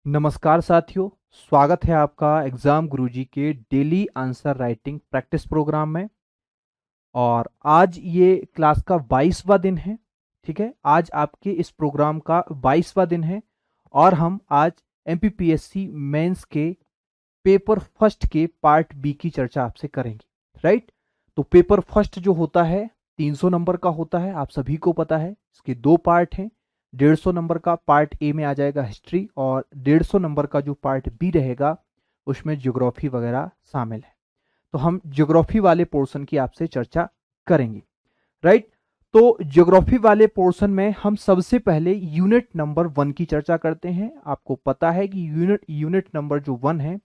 नमस्कार साथियों, स्वागत है आपका एग्जाम गुरुजी के daily answer writing practice program में। और आज ये क्लास का 22वां दिन है। ठीक है, आज आपके इस प्रोग्राम का 22वां दिन है और हम आज एमपीपीएससी मेंस के पेपर फर्स्ट के पार्ट बी की चर्चा आपसे करेंगे। राइट, तो पेपर फर्स्ट जो होता है 300 नंबर का होता है, आप सभी को पता है। इसके दो पार्ट हैं। 150 नंबर का पार्ट ए में आ जाएगा हिस्ट्री, और 150 नंबर का जो पार्ट बी रहेगा उसमें ज्योग्राफी वगैरह शामिल है। तो हम ज्योग्राफी वाले पोर्शन की आपसे चर्चा करेंगे। राइट, तो ज्योग्राफी वाले पोर्शन में हम सबसे पहले यूनिट नंबर 1 की चर्चा करते हैं। आपको पता है कि यूनिट नंबर जो 1 है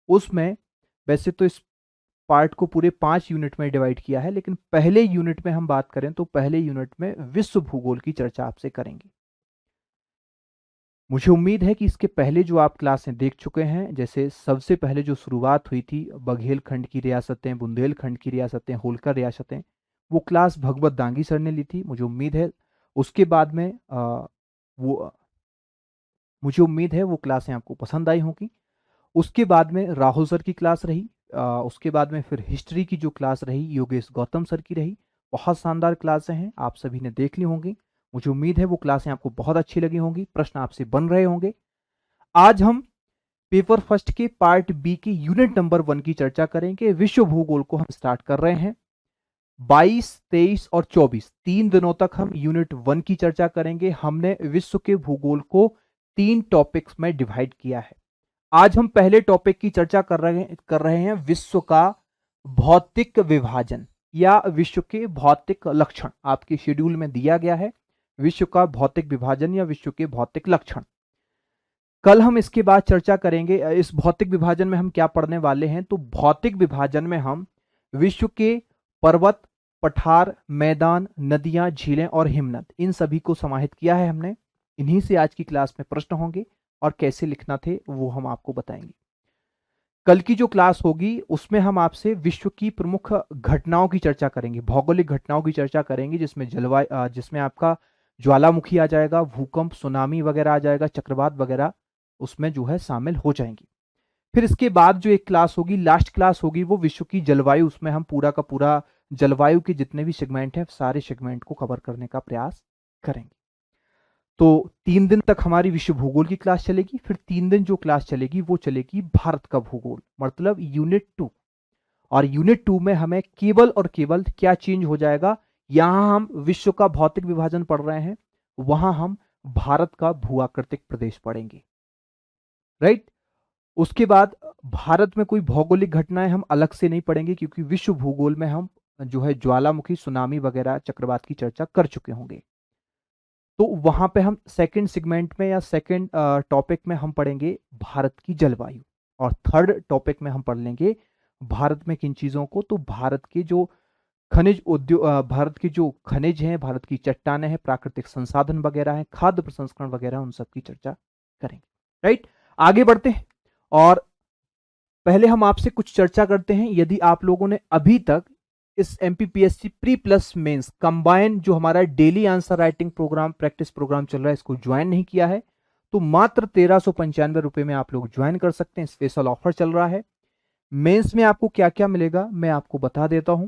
उसमें वैसे तो इस पार्ट को पूरे 5 यूनिट में डिवाइड किया है, लेकिन पहले यूनिट में हम बात करें तो पहले यूनिट में विश्व भूगोल की चर्चा आपसे करेंगे। मुझे उम्मीद है कि इसके पहले जो आप क्लासें देख चुके हैं, जैसे सबसे पहले जो शुरुआत हुई थी बघेलखंड की रियासतें, बुंदेलखंड की रियासतें, होलकर रियासतें, वो क्लास भगवत दांगी सर ने ली थी। उसके बाद में वो मुझे उम्मीद है वो क्लासें आपको पसंद आई होंगी। उसके बाद में राहुल सर की क्लास रही। उसके बाद में फिर हिस्ट्री की जो क्लास रही योगेश गौतम सर की रही। बहुत शानदार क्लासें हैं, आप सभी ने देख ली होंगी। मुझे उम्मीद है वो क्लासें आपको बहुत अच्छी लगी होंगी, प्रश्न आपसे बन रहे होंगे। आज हम पेपर फर्स्ट के पार्ट बी की यूनिट नंबर 1 की चर्चा करेंगे। विश्व भूगोल को हम स्टार्ट कर रहे हैं। 22, 23 और 24 3 दिनों तक हम यूनिट 1 की चर्चा करेंगे। हमने विश्व के भूगोल को 3 टॉपिक्स में डिवाइड किया है। आज हम पहले टॉपिक की चर्चा कर रहे हैं विश्व का भौतिक विभाजन या विश्व के भौतिक लक्षण। आपके शेड्यूल में दिया गया है विश्व का भौतिक विभाजन या विश्व के भौतिक लक्षण। कल हम इसके बाद चर्चा करेंगे इस भौतिक विभाजन में हम क्या पढ़ने वाले हैं। तो भौतिक विभाजन में हम विश्व के पर्वत, पठार, मैदान, नदियां, झीलें और हिमनद, इन सभी को समाहित किया है हमने। इन्हीं से आज की क्लास में प्रश्न होंगे और कैसे लिखना थे वो हम आपको बताएंगे। कल की जो क्लास होगी उसमें हम आपसे विश्व की प्रमुख घटनाओं की चर्चा करेंगे, भौगोलिक घटनाओं की चर्चा करेंगे, जिसमें आपका ज्वालामुखी आ जाएगा, भूकंप, सुनामी वगैरह आ जाएगा, चक्रवात वगैरह उसमें जो है शामिल हो जाएंगी। फिर इसके बाद जो एक क्लास होगी, लास्ट क्लास होगी, वो विश्व की जलवायु। उसमें हम पूरा का पूरा जलवायु के जितने भी सेगमेंट हैं सारे सेगमेंट को कवर करने का प्रयास करेंगे। तो 3 दिन तक हमारी विश्व भूगोल की क्लास चलेगी। फिर 3 दिन जो क्लास चलेगी वो चलेगी भारत का भूगोल, मतलब यूनिट 2। और यूनिट 2 में हमें केवल और केवल क्या चेंज हो जाएगा, यहां हम विश्व का भौतिक विभाजन पढ़ रहे हैं, वहां हम भारत का भूआकृतिक प्रदेश पढ़ेंगे। राइट, उसके बाद भारत में कोई भौगोलिक घटनाएं हम अलग से नहीं पढ़ेंगे, क्योंकि विश्व भूगोल में हम जो है ज्वालामुखी, सुनामी वगैरह, चक्रवात की चर्चा कर चुके होंगे। तो वहां पे हम सेकंड सेगमेंट में या सेकंड टॉपिक में हम पढ़ेंगे भारत की जलवायु। और थर्ड टॉपिक में हम पढ़ लेंगे भारत में किन चीजों को। तो भारत के जो खनिज उद्योग, भारत की जो खनिज हैं, भारत की चट्टानें हैं, प्राकृतिक संसाधन वगैरह हैं, खाद्य प्रसंस्करण वगैरह, उन सब की चर्चा करेंगे। राइट, आगे बढ़ते हैं और पहले हम आपसे कुछ चर्चा करते हैं। यदि आप लोगों ने अभी तक इस MPPSC pre plus mains combine जो हमारा daily answer writing program, practice program चल रहा है, इसको ज्वाइन नहीं किया है, तो मात्र 1395 रुपए में आप लोग ज्वाइन कर सकते हैं। स्पेशल ऑफर चल रहा है। मेंस में आपको क्या क्या मिलेगा मैं आपको बता देता हूं।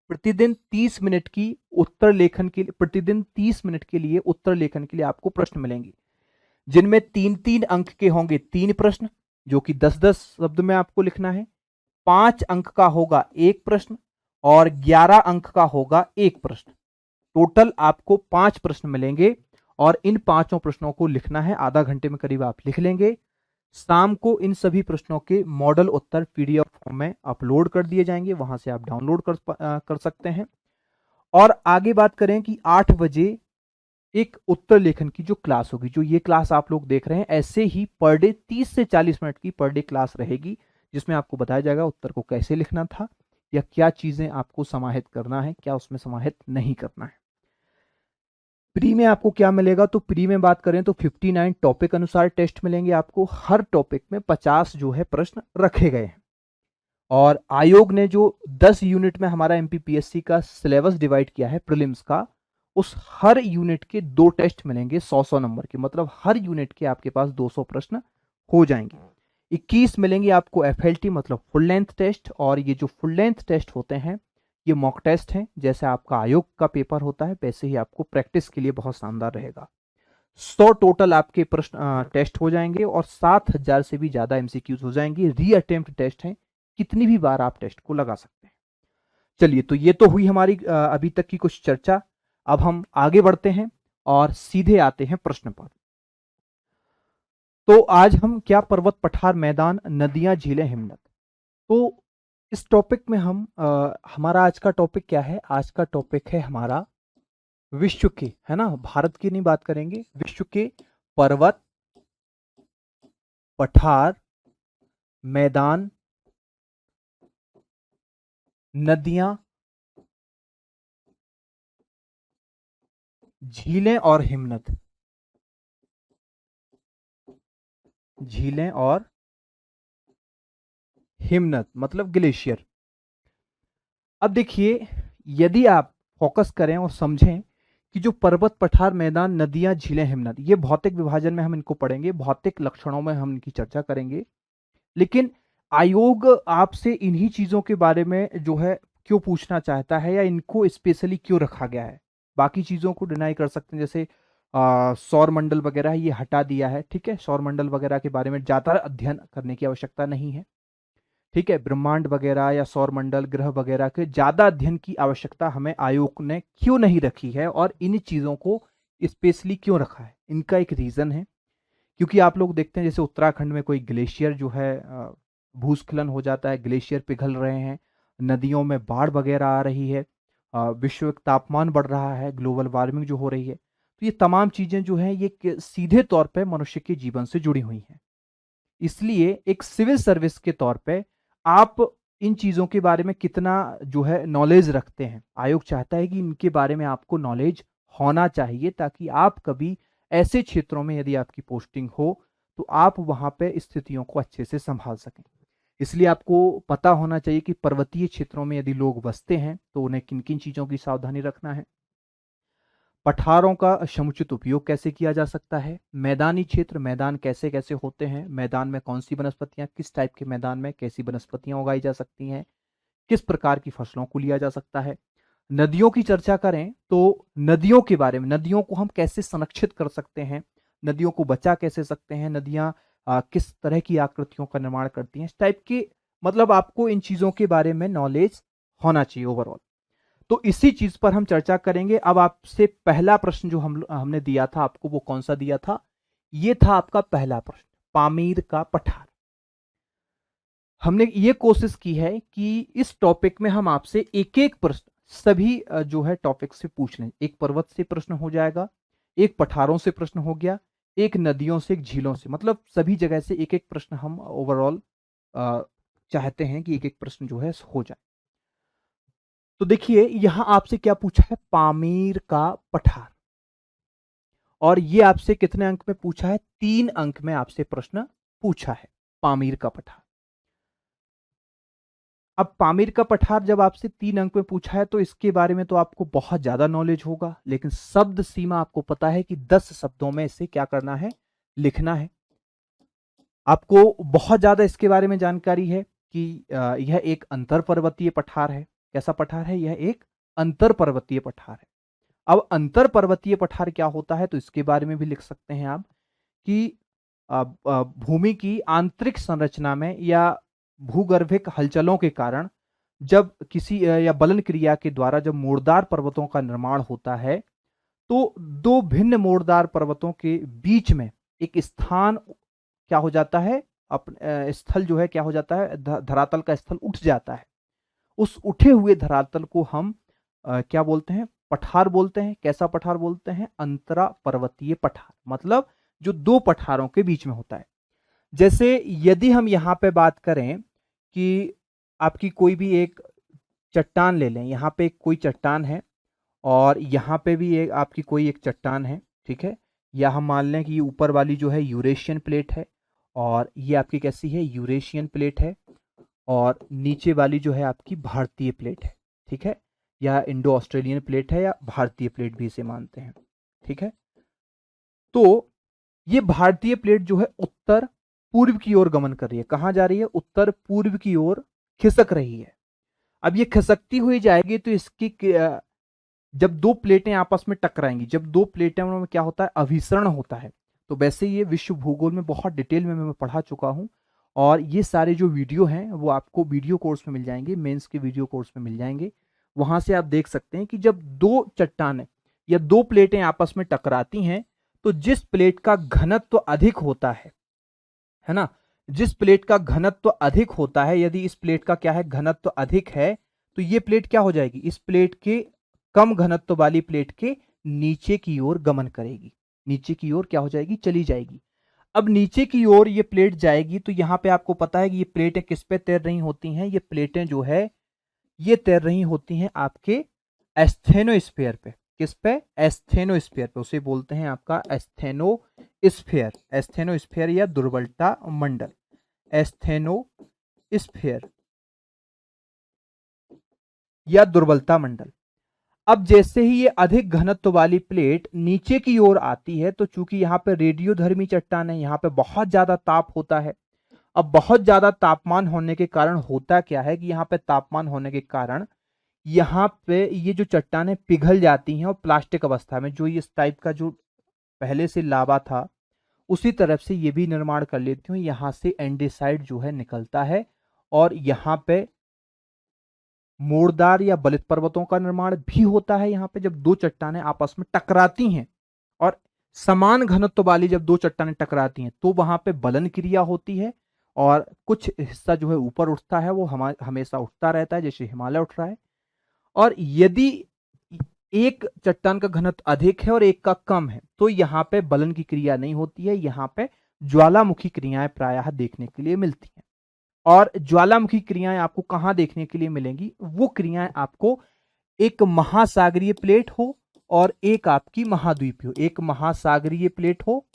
प्रतिदिन 30 मिनट की उत्तर लेखन के लिए, प्रतिदिन 30 मिनट के लिए उत्तर लेखन के लिए आपको प्रश्न मिलेंगे, जिनमें 3-3 अंक के होंगे 3 प्रश्न, जो कि 10-10 शब्द में आपको लिखना है। 5 अंक का होगा 1 प्रश्न और 11 अंक का होगा 1 प्रश्न। टोटल आपको 5 प्रश्न मिलेंगे और इन 5 प्रश्नों को लिखना है। आधा घंटे में करीब आप लिख लेंगे। शाम को इन सभी प्रश्नों के मॉडल उत्तर पीडीएफ फॉर्म में अपलोड कर दिए जाएंगे, वहां से आप डाउनलोड कर सकते हैं। और आगे बात करें कि 8 बजे एक उत्तर लेखन की जो क्लास होगी, जो ये क्लास आप लोग देख रहे हैं, ऐसे ही पर डे 30 से 40 मिनट की पर डे क्लास रहेगी, जिसमें आपको बताया जाएगा उत्तर को कैसे लिखना था या क्या चीजें आपको समाहित करना है, क्या उसमें समाहित नहीं करना है। प्री में आपको क्या मिलेगा, तो प्री में बात करें तो 59 टॉपिक अनुसार टेस्ट मिलेंगे आपको। हर टॉपिक में 50 जो है प्रश्न रखे गए हैं। और आयोग ने जो 10 यूनिट में हमारा एमपीपीएससी का सिलेबस डिवाइड किया है प्रीलिम्स का, उस हर यूनिट के 2 टेस्ट मिलेंगे 100-100 नंबर के, मतलब हर यूनिट के आपके पास 200 प्रश्न हो जाएंगे। 21 मिलेंगे आपको FLT मतलब फुल लेंथ टेस्ट, और ये जो फुल लेंथ टेस्ट होते हैं ये मॉक टेस्ट हैं। जैसे आपका आयोग का पेपर होता है वैसे ही आपको प्रैक्टिस के लिए बहुत शानदार रहेगा। 100 टोटल आपके प्रश्न टेस्ट हो जाएंगे और 7000 से भी ज्यादा MCQs हो जाएंगे। री अटेम्प्ट टेस्ट हैं, कितनी भी बार आप टेस्ट को लगा सकते हैं। चलिए, तो ये तो हुई हमारी अभी तक की कुछ चर्चा। अब हम आगे बढ़ते हैं और सीधे आते हैं प्रश्न पर। तो आज हम क्या पर्वत पठार मैदान नदियां झीलें हिमनद, तो इस टॉपिक में हम हमारा आज का टॉपिक क्या है? आज का टॉपिक है हमारा विश्व के, है ना, भारत की नहीं बात करेंगे, विश्व के पर्वत पठार मैदान नदियां झीलें और हिमनद। झीलें और हिमनद मतलब ग्लेशियर। अब देखिए, यदि आप फोकस करें और समझें कि जो पर्वत पठार मैदान नदियां झीलें हिमनद, ये भौतिक विभाजन में हम इनको पढ़ेंगे, भौतिक लक्षणों में हम इनकी चर्चा करेंगे। लेकिन आयोग आपसे इन्हीं चीजों के बारे में जो है क्यों पूछना चाहता है, या इनको स्पेशली क्यों रखा गया है? बाकी चीजों को डिनाई कर सकते हैं, जैसे सौर मंडल वगैरह ये हटा दिया है, ठीक है, सौर मंडल वगैरह के बारे में ज्यादा अध्ययन करने की आवश्यकता नहीं है, ठीक है। ब्रह्मांड वगैरह या सौर मंडल ग्रह वगैरह के ज्यादा अध्ययन की आवश्यकता हमें आयोग ने क्यों नहीं रखी है, और इन चीजों को स्पेशली क्यों रखा है, इनका एक रीजन है। क्योंकि आप लोग देखते हैं जैसे उत्तराखंड में कोई ग्लेशियर जो है भूस्खलन हो जाता है, ग्लेशियर पिघल रहे हैं, नदियों में बाढ़ वगैरह आ रही है, विश्व तापमान बढ़ रहा है, ग्लोबल वार्मिंग जो हो रही है, तो ये तमाम चीजें जो हैं ये सीधे तौर पे मनुष्य के जीवन से जुड़ी हुई हैं। इसलिए एक सिविल सर्विस के तौर पे आप इन चीजों के बारे में कितना जो है नॉलेज रखते हैं, आयोग चाहता है कि इनके बारे में आपको नॉलेज होना चाहिए, ताकि आप कभी ऐसे क्षेत्रों में यदि आपकी पोस्टिंग हो तो आप वहां पे स्थितियों को अच्छे से संभाल सकें। इसलिए आपको पता होना चाहिए कि पर्वतीय क्षेत्रों में यदि लोग बसते हैं तो उन्हें किन किन चीजों की सावधानी रखना है, पठारों का समुचित उपयोग कैसे किया जा सकता है, मैदानी क्षेत्र मैदान कैसे कैसे होते हैं, मैदान में कौन सी वनस्पतियां, किस टाइप के मैदान में कैसी वनस्पतियां उगाई जा सकती हैं, किस प्रकार की फसलों को लिया जा सकता है। नदियों की चर्चा करें तो नदियों के बारे में, नदियों को हम कैसे संरक्षित कर सकते हैं, नदियों को बचा कैसे सकते हैं, नदियां किस तरह की आकृतियों का निर्माण करती हैं, इस टाइप के, मतलब आपको इन चीजों के बारे में नॉलेज होना चाहिए ओवरऑल। तो इसी चीज पर हम चर्चा करेंगे। अब आपसे पहला प्रश्न जो हमने दिया था आपको, वो कौन सा दिया था? ये था आपका पहला प्रश्न, पामीर का पठार। हमने ये कोशिश की है कि इस टॉपिक में हम आपसे एक एक प्रश्न सभी जो है टॉपिक से पूछ लें। एक पर्वत से प्रश्न हो जाएगा, एक पठारों से प्रश्न हो गया, एक नदियों से, एक झीलों से, मतलब सभी जगह से एक एक प्रश्न हम ओवरऑल चाहते हैं कि एक एक प्रश्न जो है हो जाए। तो देखिए, यहां आपसे क्या पूछा है? पामीर का पठार। और ये आपसे कितने अंक में पूछा है? 3 अंक में आपसे प्रश्न पूछा है, पामीर का पठार। अब पामीर का पठार जब आपसे 3 अंक में पूछा है तो इसके बारे में तो आपको बहुत ज्यादा नॉलेज होगा, लेकिन शब्द सीमा आपको पता है कि 10 शब्दों में इसे क्या करना है? लिखना है। आपको बहुत ज्यादा इसके बारे में जानकारी है कि यह एक अंतर पर्वतीय पठार है। कैसा पठार है? यह एक अंतर पर्वतीय पठार है। अब अंतर पर्वतीय पठार क्या होता है, तो इसके बारे में भी लिख सकते हैं आप कि भूमि की आंतरिक संरचना में या भूगर्भिक हलचलों के कारण जब किसी या बलन क्रिया के द्वारा जब मोड़दार पर्वतों का निर्माण होता है, तो दो भिन्न मोड़दार पर्वतों के बीच में एक स्थान क्या हो जाता है? स्थल जो है क्या हो जाता है? धरातल का स्थल उठ जाता है। उस उठे हुए धरातल को हम क्या बोलते हैं? पठार बोलते हैं। कैसा पठार बोलते हैं? अंतरा पर्वतीय पठार, मतलब जो दो पठारों के बीच में होता है। जैसे यदि हम यहां पे बात करें कि आपकी कोई भी एक चट्टान ले लें, यहां पे कोई चट्टान है और यहां पे भी एक आपकी कोई एक चट्टान है, ठीक है, या हम मान लें कि ये ऊपर वाली जो है यूरेशियन प्लेट है और ये आपकी कैसी है? यूरेशियन प्लेट है, और नीचे वाली जो है आपकी भारतीय प्लेट है, ठीक है, या इंडो ऑस्ट्रेलियन प्लेट है, या भारतीय प्लेट भी इसे मानते हैं, ठीक है। तो ये भारतीय प्लेट जो है उत्तर पूर्व की ओर गमन कर रही है। कहां जा रही है? उत्तर पूर्व की ओर खिसक रही है। अब ये खिसकती हुई जाएगी तो इसकी जब दो प्लेटें आपस में टकराएंगी, जब दो प्लेटें में क्या होता है? अभिसरण होता है। तो वैसे ये विश्व भूगोल में बहुत डिटेल में मैं पढ़ा चुका हूं, और ये सारे जो वीडियो हैं वो आपको वीडियो कोर्स में मिल जाएंगे, मेंस के वीडियो कोर्स में मिल जाएंगे। वहां से आप देख सकते हैं कि जब दो चट्टानें या दो प्लेटें आपस में टकराती हैं तो जिस प्लेट का घनत्व अधिक होता है ना, जिस प्लेट का घनत्व अधिक होता है, यदि इस प्लेट का क्या है? घनत्व अधिक है, तो ये प्लेट क्या हो जाएगी? इस प्लेट के कम घनत्व वाली प्लेट के नीचे की ओर गमन करेगी, नीचे की ओर क्या हो जाएगी? चली जाएगी। अब नीचे की ओर ये प्लेट जाएगी तो यहां पे आपको पता है कि ये प्लेटें किस पे तैर रही होती हैं? ये प्लेटें जो है ये तैर रही होती हैं आपके एस्थेनोस्फीयर पे। किस पे? एस्थेनोस्फीयर पे। उसे बोलते हैं आपका एस्थेनोस्फीयर, एस्थेनोस्फीयर या दुर्बलता मंडल, एस्थेनोस्फीयर या दुर्बलता मंडल। अब जैसे ही ये अधिक घनत्व वाली प्लेट नीचे की ओर आती है, तो चूंकि यहां पे रेडियोधर्मी चट्टान है, यहां पे बहुत ज्यादा ताप होता है। अब बहुत ज्यादा तापमान होने के कारण होता क्या है कि यहां पे तापमान होने के कारण यहां पे ये जो चट्टानें पिघल जाती हैं और प्लास्टिक अवस्था में, जो इस टाइप का जो पहले से लावा था उसी तरफ से ये भी निर्माण कर लेती हूँ। यहां से एंडेसाइट जो है निकलता है और यहां पे मोड़दार या बलित पर्वतों का निर्माण भी होता है। यहां पे जब दो चट्टानें आपस में टकराती हैं और समान घनत्व वाली जब दो चट्टानें टकराती हैं तो वहां पे बलन क्रिया होती है और कुछ हिस्सा जो है ऊपर उठता है, वो हमेशा उठता रहता है, जैसे हिमालय उठ रहा है। और यदि एक चट्टान का घनत्व अधिक है और एक का कम है तो यहां पे बलन की क्रिया नहीं होती है, यहां पे ज्वालामुखी क्रियाएं प्रायः देखने के लिए मिलती हैं। और ज्वालामुखी क्रियाएं आपको कहां देखने के लिए मिलेंगी? वो क्रियाएं आपको एक महासागरीय प्लेट हो और एक आपकी महाद्वीपीय हो। एक महासागरीय प्लेट हो,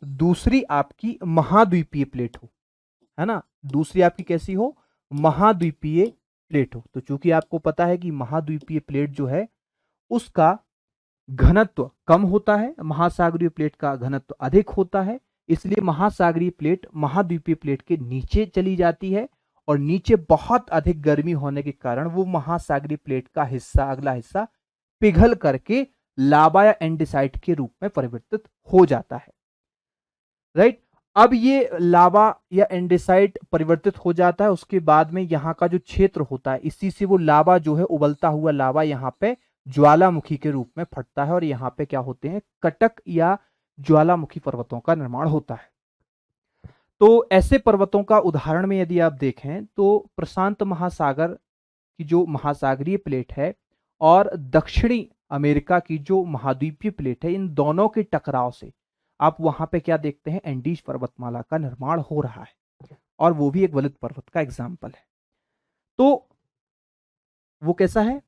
दूसरी आपकी महाद्वीपीय प्लेट हो, है ना। दूसरी आपकी कैसी हो? महाद्वीपीय प्लेट हो। तो चूंकि आपको पता है कि महाद्वीपीय प्लेट जो है उसका घनत्व कम होता है, महासागरीय प्लेट का घनत्व अधिक होता है, इसलिए महासागरीय प्लेट महाद्वीपीय प्लेट के नीचे चली जाती है और नीचे बहुत अधिक गर्मी होने के कारण वो महासागरीय प्लेट का हिस्सा, अगला हिस्सा पिघल करके लावा या एंडेसाइट के रूप में परिवर्तित हो जाता है। राइट। अब ये लावा या एंडेसाइट परिवर्तित हो जाता है, उसके बाद में यहाँ का जो क्षेत्र होता है इसी से वो लावा जो है, उबलता हुआ लावा यहाँ पे ज्वालामुखी के रूप में फटता है और यहाँ पे क्या होते हैं? कटक या ज्वालामुखी पर्वतों का निर्माण होता है। तो ऐसे पर्वतों का उदाहरण में यदि आप देखें तो प्रशांत महासागर की जो महासागरीय प्लेट है और दक्षिणी अमेरिका की जो महाद्वीपीय प्लेट है, इन दोनों के टकराव से आप वहां पे क्या देखते हैं? एंडीज पर्वतमाला का निर्माण हो रहा है और वो भी एक वलित पर्वत का एग्जाम्पल है। तो वो कैसा है?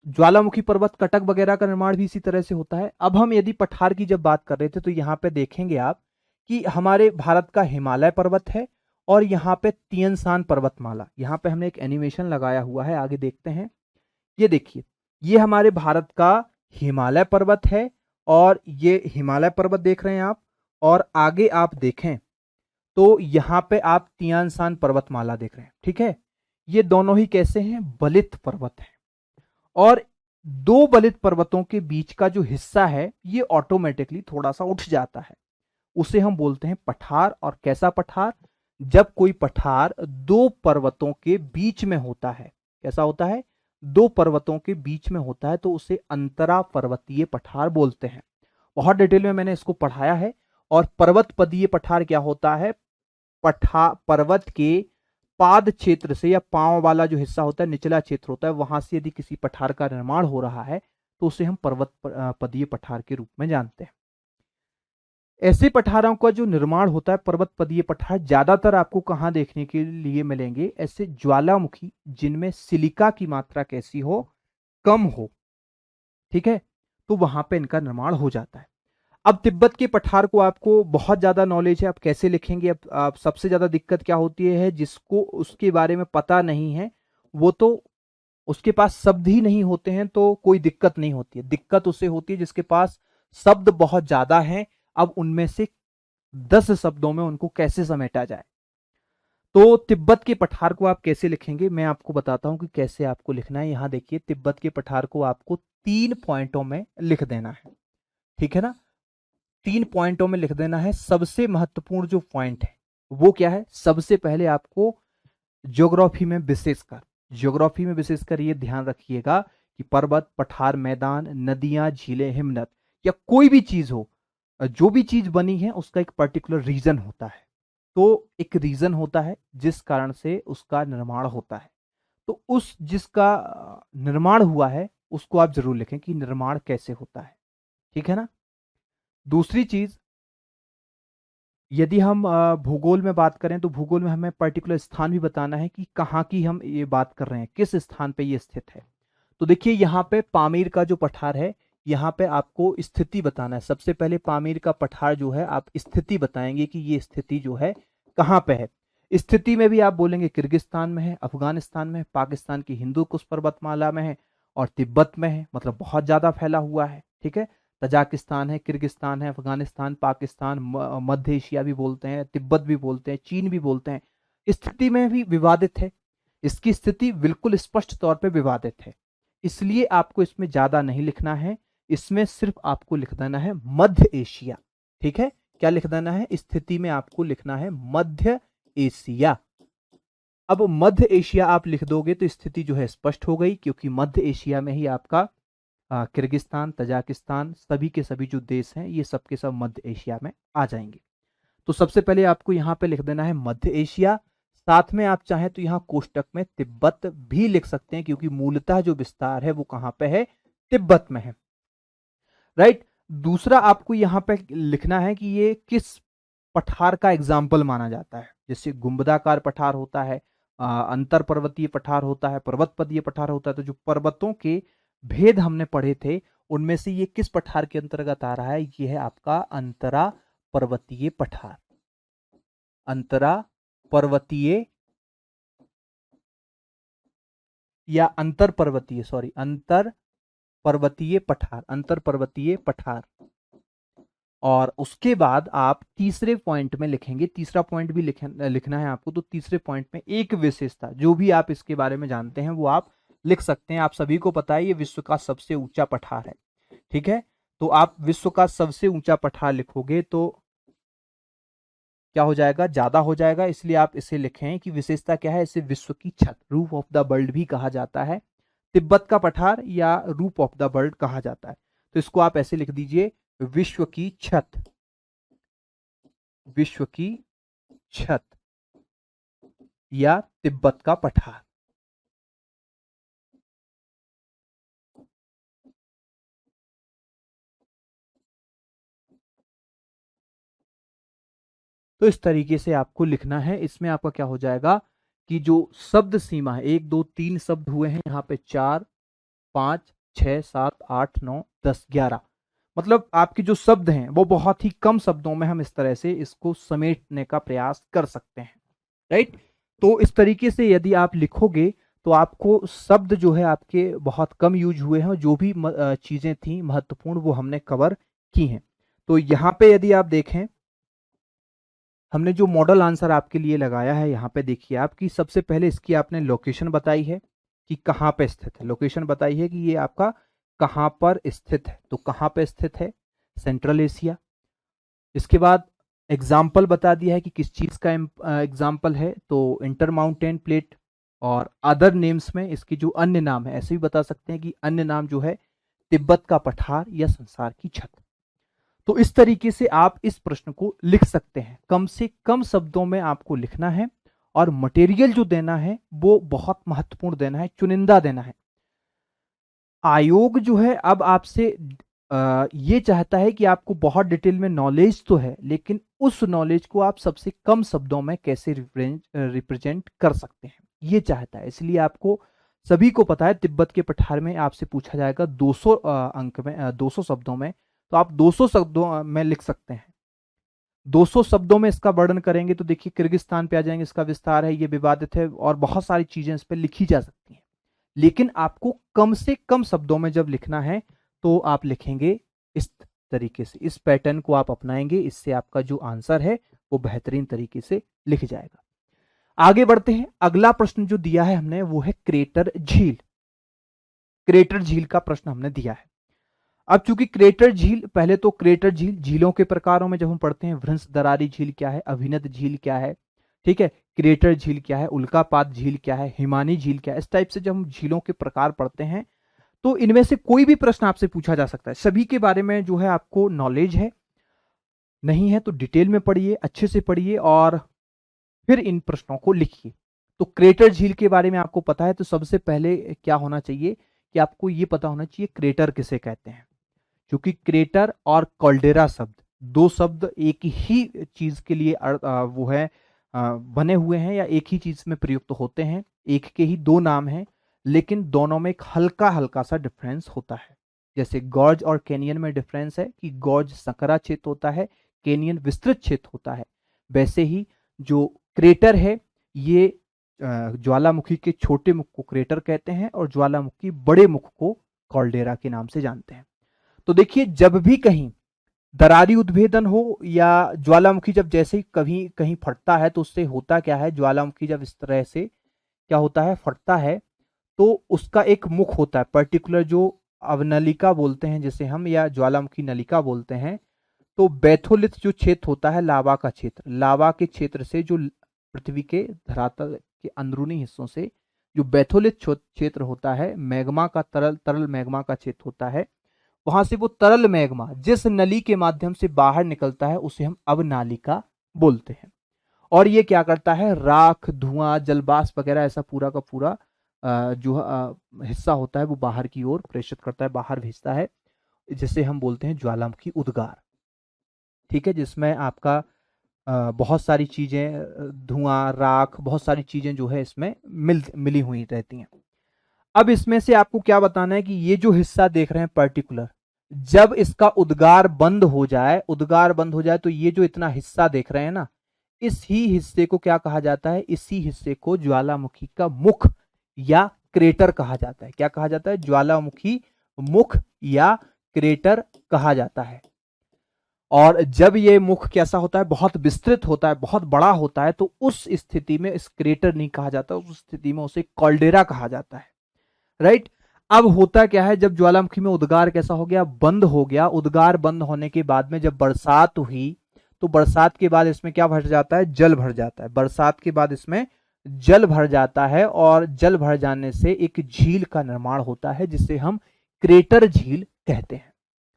ज्वालामुखी पर्वत, कटक वगैरह का निर्माण भी इसी तरह से होता है। अब हम यदि पठार की जब बात कर रहे थे तो यहाँ पे देखेंगे आप कि हमारे भारत का हिमालय पर्वत है और यहाँ पे तियन सांन पर्वतमाला, यहाँ पे हमने एक एनिमेशन लगाया हुआ है, आगे देखते हैं। ये देखिए, ये हमारे भारत का हिमालय पर्वत है और ये हिमालय पर्वत देख रहे हैं आप, और आगे आप देखें तो यहाँ पे आप तियान सांन पर्वतमाला देख रहे हैं। ठीक है, ये दोनों ही कैसे हैं? बलित पर्वत है। और दो बलित पर्वतों के बीच का जो हिस्सा है ये ऑटोमेटिकली थोड़ा सा उठ जाता है, उसे हम बोलते हैं पठार। और कैसा पठार? जब कोई पठार दो पर्वतों के बीच में होता है, कैसा होता है? दो पर्वतों के बीच में होता है तो उसे अंतरा पर्वतीय पठार बोलते हैं। बहुत डिटेल में मैंने इसको पढ़ाया है। और पर्वत पदीय पठार क्या होता है? पर्वत के पाद क्षेत्र से या पांव वाला जो हिस्सा होता है, निचला क्षेत्र होता है, वहां से यदि किसी पठार का निर्माण हो रहा है तो उसे हम पर्वत पदीय पठार के रूप में जानते हैं। ऐसे पठारों का जो निर्माण होता है, पर्वत पदीय पठार, ज्यादातर आपको कहां देखने के लिए मिलेंगे? ऐसे ज्वालामुखी जिनमें सिलिका की मात्रा कैसी हो? कम हो। ठीक है, तो वहां पे इनका निर्माण हो जाता है। अब तिब्बत के पठार को आपको बहुत ज्यादा नॉलेज है, आप कैसे लिखेंगे? अब आप सबसे ज्यादा दिक्कत क्या होती है? जिसको उसके बारे में पता नहीं है वो तो, उसके पास शब्द ही नहीं होते हैं तो कोई दिक्कत नहीं होती है। दिक्कत उसे होती है जिसके पास शब्द बहुत ज्यादा हैं। अब उनमें से 10 शब्दों में उनको कैसे समेटा जाए। तो तिब्बत के पठार को आप कैसे लिखेंगे, मैं आपको बताता हूं कि कैसे आपको लिखना है। यहां देखिए, तिब्बत के पठार को आपको 3 पॉइंटों में लिख देना है, ठीक है ना। 3 पॉइंटों में लिख देना है। सबसे महत्वपूर्ण जो पॉइंट है वो क्या है, सबसे पहले आपको ज्योग्राफी में विशेषकर ये ध्यान रखिएगा कि पर्वत, पठार, मैदान, नदियां, झीलें, हिमनद या कोई भी चीज हो, जो भी चीज बनी है उसका एक पर्टिकुलर रीजन होता है। तो एक रीजन होता है जिस कारण से उसका निर्माण होता है। तो उस जिसका निर्माण हुआ है उसको आप जरूर लिखें कि निर्माण कैसे होता है, ठीक है ना। दूसरी चीज, यदि हम भूगोल में बात करें तो भूगोल में हमें पर्टिकुलर स्थान भी बताना है कि कहाँ की हम ये बात कर रहे हैं, किस स्थान पे ये स्थित है। तो देखिए, यहाँ पे पामीर का जो पठार है, यहाँ पे आपको स्थिति बताना है। सबसे पहले पामीर का पठार जो है आप स्थिति बताएंगे कि ये स्थिति जो है कहाँ पे है। स्थिति में भी आप बोलेंगे किर्गिस्तान में है, अफगानिस्तान में है, पाकिस्तान की हिंदू कुश पर्वतमाला में है और तिब्बत में है, मतलब बहुत ज्यादा फैला हुआ है, ठीक है। तजाकिस्तान है, किर्गिस्तान है, अफगानिस्तान, पाकिस्तान, मध्य एशिया भी बोलते हैं, तिब्बत भी बोलते हैं, चीन भी बोलते हैं। स्थिति में भी विवादित है, इसकी स्थिति बिल्कुल स्पष्ट तौर पे विवादित है, इसलिए आपको इसमें ज्यादा नहीं लिखना है। इसमें सिर्फ आपको लिख देना है मध्य एशिया, ठीक है। क्या लिख देना है, स्थिति में आपको लिखना है मध्य एशिया। अब मध्य एशिया आप लिख दोगे तो स्थिति जो है स्पष्ट हो गई, क्योंकि मध्य एशिया में ही आपका किर्गिस्तान, तजाकिस्तान, सभी के सभी जो देश हैं ये सब के सब मध्य एशिया में आ जाएंगे। तो सबसे पहले आपको यहाँ पे लिख देना है मध्य एशिया। साथ में आप चाहें तो यहाँ कोष्टक में तिब्बत भी लिख सकते हैं, क्योंकि मूलतः जो विस्तार है वो कहाँ पे है, तिब्बत में है, राइट। दूसरा आपको यहाँ पे लिखना है कि ये किस पठार का एग्जाम्पल माना जाता है। जैसे गुंबदाकार पठार होता है, अंतर पर्वतीय पठार होता है, पर्वतपदीय पठार होता है। तो जो पर्वतों के भेद हमने पढ़े थे उनमें से ये किस पठार के अंतर्गत आ रहा है, ये है आपका अंतरा पर्वतीय पठार। अंतरा पर्वतीय या अंतर पर्वतीय, सॉरी, अंतर पर्वतीय पठार, अंतर पर्वतीय पठार। और उसके बाद आप तीसरे पॉइंट में लिखेंगे, तीसरा पॉइंट भी लिखना है आपको। तो तीसरे पॉइंट में एक विशेषता, जो भी आप इसके बारे में जानते हैं वो आप लिख सकते हैं। आप सभी को पता है ये विश्व का सबसे ऊंचा पठार है, ठीक है। तो आप विश्व का सबसे ऊंचा पठार लिखोगे तो क्या हो जाएगा, ज्यादा हो जाएगा, इसलिए आप इसे लिखें कि विशेषता क्या है, इसे विश्व की छत, रूफ ऑफ द वर्ल्ड भी कहा जाता है। तिब्बत का पठार या रूफ ऑफ द वर्ल्ड कहा जाता है। तो इसको आप ऐसे लिख दीजिए, विश्व की छत, विश्व की छत या तिब्बत का पठार। तो इस तरीके से आपको लिखना है। इसमें आपका क्या हो जाएगा कि जो शब्द सीमा है, 1 2 3 शब्द हुए हैं यहाँ पे, 4 5 6 7 8 9 10 11, मतलब आपके जो शब्द हैं वो बहुत ही कम शब्दों में हम इस तरह से इसको समेटने का प्रयास कर सकते हैं, राइट। तो इस तरीके से यदि आप लिखोगे तो आपको शब्द जो है आपके बहुत कम यूज हुए हैं, जो भी चीजें थी महत्वपूर्ण वो हमने कवर की हैं। तो यहाँ पे यदि आप देखें, हमने जो मॉडल आंसर आपके लिए लगाया है, यहाँ पे देखिए आप कि सबसे पहले इसकी आपने लोकेशन बताई है कि कहाँ पे स्थित है, लोकेशन बताई है कि ये आपका कहाँ पर स्थित है। तो कहाँ पे स्थित है, सेंट्रल एशिया। इसके बाद एग्जाम्पल बता दिया है कि किस चीज का एग्जाम्पल है, तो इंटर माउंटेन प्लेट। और अदर नेम्स में इसके जो अन्य नाम है, ऐसे भी बता सकते हैं कि अन्य नाम जो है तिब्बत का पठार या संसार की छत। तो इस तरीके से आप इस प्रश्न को लिख सकते हैं। कम से कम शब्दों में आपको लिखना है और मटेरियल जो देना है वो बहुत महत्वपूर्ण देना है, चुनिंदा देना है। आयोग जो है अब आपसे ये चाहता है कि आपको बहुत डिटेल में नॉलेज तो है, लेकिन उस नॉलेज को आप सबसे कम शब्दों में कैसे रिप्रेजेंट कर सकते हैं, ये चाहता है। इसलिए आपको सभी को पता है तिब्बत के पठार में आपसे पूछा जाएगा 200 अंक में, 200 शब्दों में। तो आप 200 शब्दों में लिख सकते हैं। 200 शब्दों में इसका वर्णन करेंगे तो देखिए किर्गिस्तान पे आ जाएंगे, इसका विस्तार है, ये विवादित है, और बहुत सारी चीजें इस पर लिखी जा सकती हैं। लेकिन आपको कम से कम शब्दों में जब लिखना है तो आप लिखेंगे तरीके से, इस पैटर्न को आप अपनाएंगे, इससे आपका जो आंसर है वो बेहतरीन तरीके से लिख जाएगा। आगे बढ़ते हैं। अगला प्रश्न जो दिया है हमने वो है क्रेटर झील। क्रेटर झील का प्रश्न हमने दिया है। अब चूंकि क्रेटर झील, पहले तो क्रेटर झील झीलों के प्रकारों में जब हम पढ़ते हैं, वृंश दरारी झील क्या है, अभिनद झील क्या है, ठीक है, क्रेटर झील क्या है, उल्कापात झील क्या है, हिमानी झील क्या है, इस टाइप से जब हम झीलों के प्रकार पढ़ते हैं तो इनमें से कोई भी प्रश्न आपसे पूछा जा सकता है। सभी के बारे में जो है आपको नॉलेज है, नहीं है तो डिटेल में पढ़िए, अच्छे से पढ़िए और फिर इन प्रश्नों को लिखिए। तो क्रेटर झील के बारे में आपको पता है, तो सबसे पहले क्या होना चाहिए कि आपको ये पता होना चाहिए क्रेटर किसे कहते हैं। क्योंकि क्रेटर और कॉल्डेरा शब्द, दो शब्द एक ही चीज के लिए वो है बने हुए हैं या एक ही चीज में प्रयुक्त होते हैं, एक के ही दो नाम हैं, लेकिन दोनों में एक हल्का हल्का सा डिफरेंस होता है। जैसे गॉर्ज और कैनियन में डिफरेंस है कि गॉर्ज संकरा क्षेत्र होता है, कैनियन विस्तृत क्षेत्र होता है। वैसे ही जो क्रेटर है ये ज्वालामुखी के छोटे मुख को क्रेटर कहते हैं और ज्वालामुखी बड़े मुख को कॉल्डेरा के नाम से जानते हैं। तो देखिए, जब भी कहीं दरारी उद्भेदन हो या ज्वालामुखी जब जैसे ही कभी कहीं फटता है तो उससे होता क्या है, ज्वालामुखी जब इस तरह से क्या होता है, फटता है, तो उसका एक मुख होता है पर्टिकुलर, जो अवनलिका बोलते हैं जिसे हम, या ज्वालामुखी नलिका बोलते हैं। तो बैथोलिथ जो क्षेत्र होता है, लावा का क्षेत्र, लावा के क्षेत्र से जो पृथ्वी के धरातल के अंदरूनी हिस्सों से जो बैथोलिथ क्षेत्र होता है, मैग्मा का तरल मैग्मा का क्षेत्र होता है, वहां से वो तरल मैग्मा जिस नली के माध्यम से बाहर निकलता है उसे हम अवनालिका बोलते हैं। और ये क्या करता है, राख, धुआं, जलवाष्प वगैरह ऐसा पूरा का पूरा जो हिस्सा होता है वो बाहर की ओर प्रेषित करता है, बाहर भेजता है, जिसे हम बोलते हैं ज्वालामुखी उद्गार। ठीक है, जिसमें आपका बहुत सारी चीजें, धुआं, राख, बहुत सारी चीजें जो है इसमें मिली हुई रहती हैं। अब इसमें से आपको क्या बताना है कि ये जो हिस्सा देख रहे हैं पर्टिकुलर, जब इसका उद्गार बंद हो जाए, उद्गार बंद हो जाए तो ये जो इतना हिस्सा देख रहे हैं ना, इस ही हिस्से को क्या कहा जाता है, इसी हिस्से को ज्वालामुखी का मुख या क्रेटर कहा जाता है। क्या कहा जाता है, ज्वालामुखी मुख या क्रेटर कहा जाता है। और जब ये मुख कैसा होता है, बहुत विस्तृत होता है, बहुत बड़ा होता है, तो उस स्थिति में इस क्रेटर नहीं कहा जाता, उस स्थिति में उसे कॉल्डेरा कहा जाता है। राइट। अब होता क्या है, जब ज्वालामुखी में उद्गार कैसा हो गया, बंद हो गया, उद्गार बंद होने के बाद में जब बरसात हुई तो बरसात के बाद इसमें क्या भर जाता है, जल भर जाता है। बरसात के बाद इसमें जल भर जाता है और जल भर जाने से एक झील का निर्माण होता है जिसे हम क्रेटर झील कहते हैं।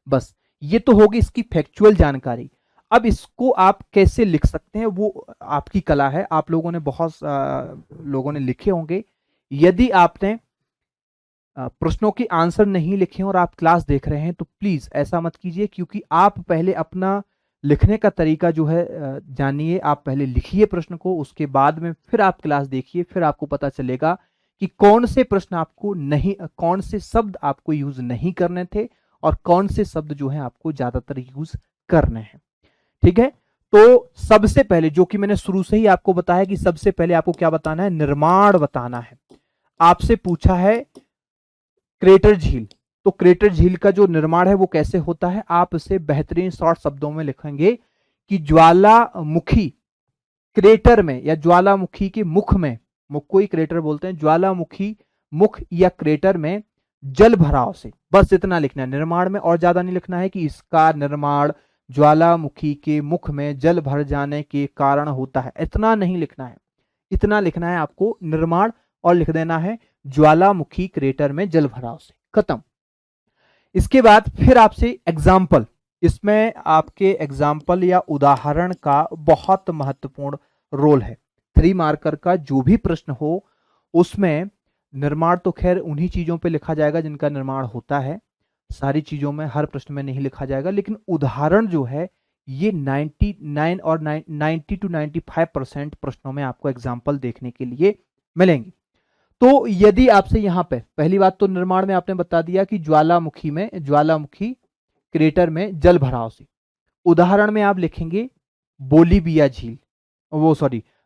बस ये तो होगी इसकी फैक्चुअल जानकारी। अब इसको आप कैसे लिख सकते हैं वो आपकी कला है। आप लोगों ने बहुत लोगों ने लिखे होंगे। यदि आपने प्रश्नों के आंसर नहीं लिखे और आप क्लास देख रहे हैं तो प्लीज ऐसा मत कीजिए, क्योंकि आप पहले अपना लिखने का तरीका जो है जानिए। आप पहले लिखिए प्रश्न को, उसके बाद में फिर आप क्लास देखिए, फिर आपको पता चलेगा कि कौन से प्रश्न आपको नहीं, कौन से शब्द आपको यूज नहीं करने थे और कौन से शब्द जो है आपको ज्यादातर यूज करने हैं। ठीक है, तो सबसे पहले जो कि मैंने शुरू से ही आपको बताया कि सबसे पहले आपको क्या बताना है, निर्माण बताना है। आपसे पूछा है क्रेटर झील, तो क्रेटर झील का जो निर्माण है वो कैसे होता है, आप इसे बेहतरीन शॉर्ट शब्दों में लिखेंगे कि ज्वालामुखी क्रेटर में या ज्वालामुखी के मुख में, मुख को ही क्रेटर बोलते हैं, ज्वालामुखी मुख या क्रेटर में जल भराव से, बस इतना लिखना है निर्माण में, और ज्यादा नहीं लिखना है कि इसका निर्माण ज्वालामुखी के मुख में जल भर जाने के कारण होता है, इतना नहीं लिखना है। इतना लिखना है आपको निर्माण, और लिख देना है ज्वालामुखी क्रेटर में जल भराव से, खत्म। इसके बाद फिर आपसे एग्जाम्पल, इसमें आपके एग्जाम्पल या उदाहरण का बहुत महत्वपूर्ण रोल है। 3 मार्कर का जो भी प्रश्न हो उसमें निर्माण तो खैर उन्हीं चीजों पे लिखा जाएगा जिनका निर्माण होता है, सारी चीजों में हर प्रश्न में नहीं लिखा जाएगा, लेकिन उदाहरण जो है ये 99 और 90 to 95% प्रश्नों में आपको एग्जाम्पल देखने के लिए मिलेंगे। तो यदि आपसे यहां पे पहली बात तो निर्माण में आपने बता दिया कि ज्वालामुखी क्रेटर में जल भराव से, उदाहरण में आप लिखेंगे बोलीविया झील,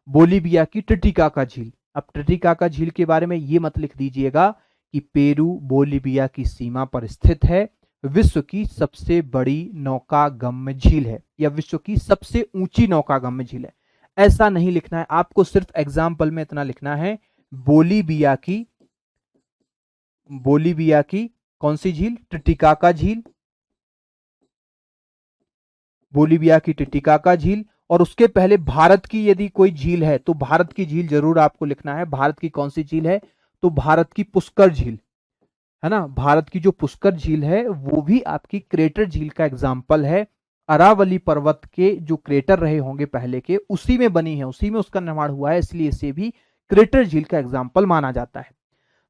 बोलीविया की टिटिकाका झील। अब टिटिकाका झील के बारे में ये मत लिख दीजिएगा कि पेरू बोलीविया की सीमा पर स्थित है, विश्व की सबसे बड़ी नौकागम्य झील है या विश्व की सबसे ऊंची नौकागम्य झील है। ऐसा नहीं लिखना है आपको, सिर्फ एग्जाम्पल में इतना लिखना है, बोलीविया की कौन सी झील, टिटिकाका झील, बोलीविया की टिटिकाका झील। और उसके पहले भारत की यदि कोई झील है तो भारत की झील जरूर आपको लिखना है। भारत की कौन सी झील है, तो भारत की पुष्कर झील है ना। भारत की जो पुष्कर झील है वो भी आपकी क्रेटर झील का एग्जाम्पल है। अरावली पर्वत के जो क्रेटर रहे होंगे पहले के, उसी में बनी है, उसी में उसका निर्माण हुआ है, इसलिए इसे भी क्रेटर झील का एग्जाम्पल माना जाता है।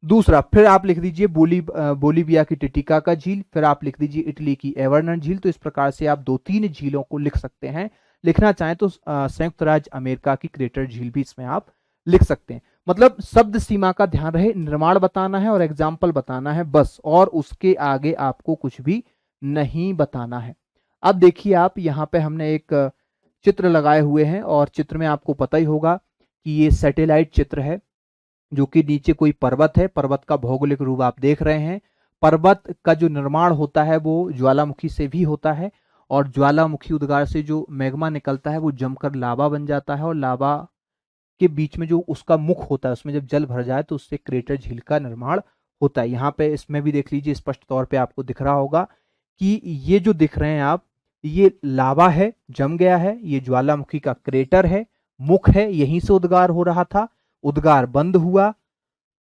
दूसरा, फिर आप लिख दीजिए बोलीविया की टिटिकाका झील, फिर आप लिख दीजिए इटली की एवर्नन झील। तो इस प्रकार से आप 2-3 झीलों को लिख सकते हैं। लिखना चाहें तो संयुक्त राज्य अमेरिका की क्रेटर झील भी इसमें आप लिख सकते हैं। मतलब शब्द सीमा का ध्यान रहे, निर्माण बताना है और एग्जाम्पल बताना है बस, और उसके आगे आपको कुछ भी नहीं बताना है। अब देखिए आप, यहाँ पे हमने एक चित्र लगाए हुए हैं और चित्र में आपको पता ही होगा कि ये सैटेलाइट चित्र है, जो कि नीचे कोई पर्वत है, पर्वत का भौगोलिक रूप आप देख रहे हैं। पर्वत का जो निर्माण होता है वो ज्वालामुखी से भी होता है, और ज्वालामुखी उद्गार से जो मैग्मा निकलता है वो जमकर लावा बन जाता है, और लावा के बीच में जो उसका मुख होता है उसमें जब जल भर जाए तो उससे क्रेटर झील का निर्माण होता है। यहाँ पे इसमें भी देख लीजिए, स्पष्ट तौर पे आपको दिख रहा होगा कि ये जो दिख रहे हैं आप, ये लावा है, जम गया है, ये ज्वालामुखी का क्रेटर है, मुख है, यहीं से उद्गार हो रहा था, उद्गार बंद हुआ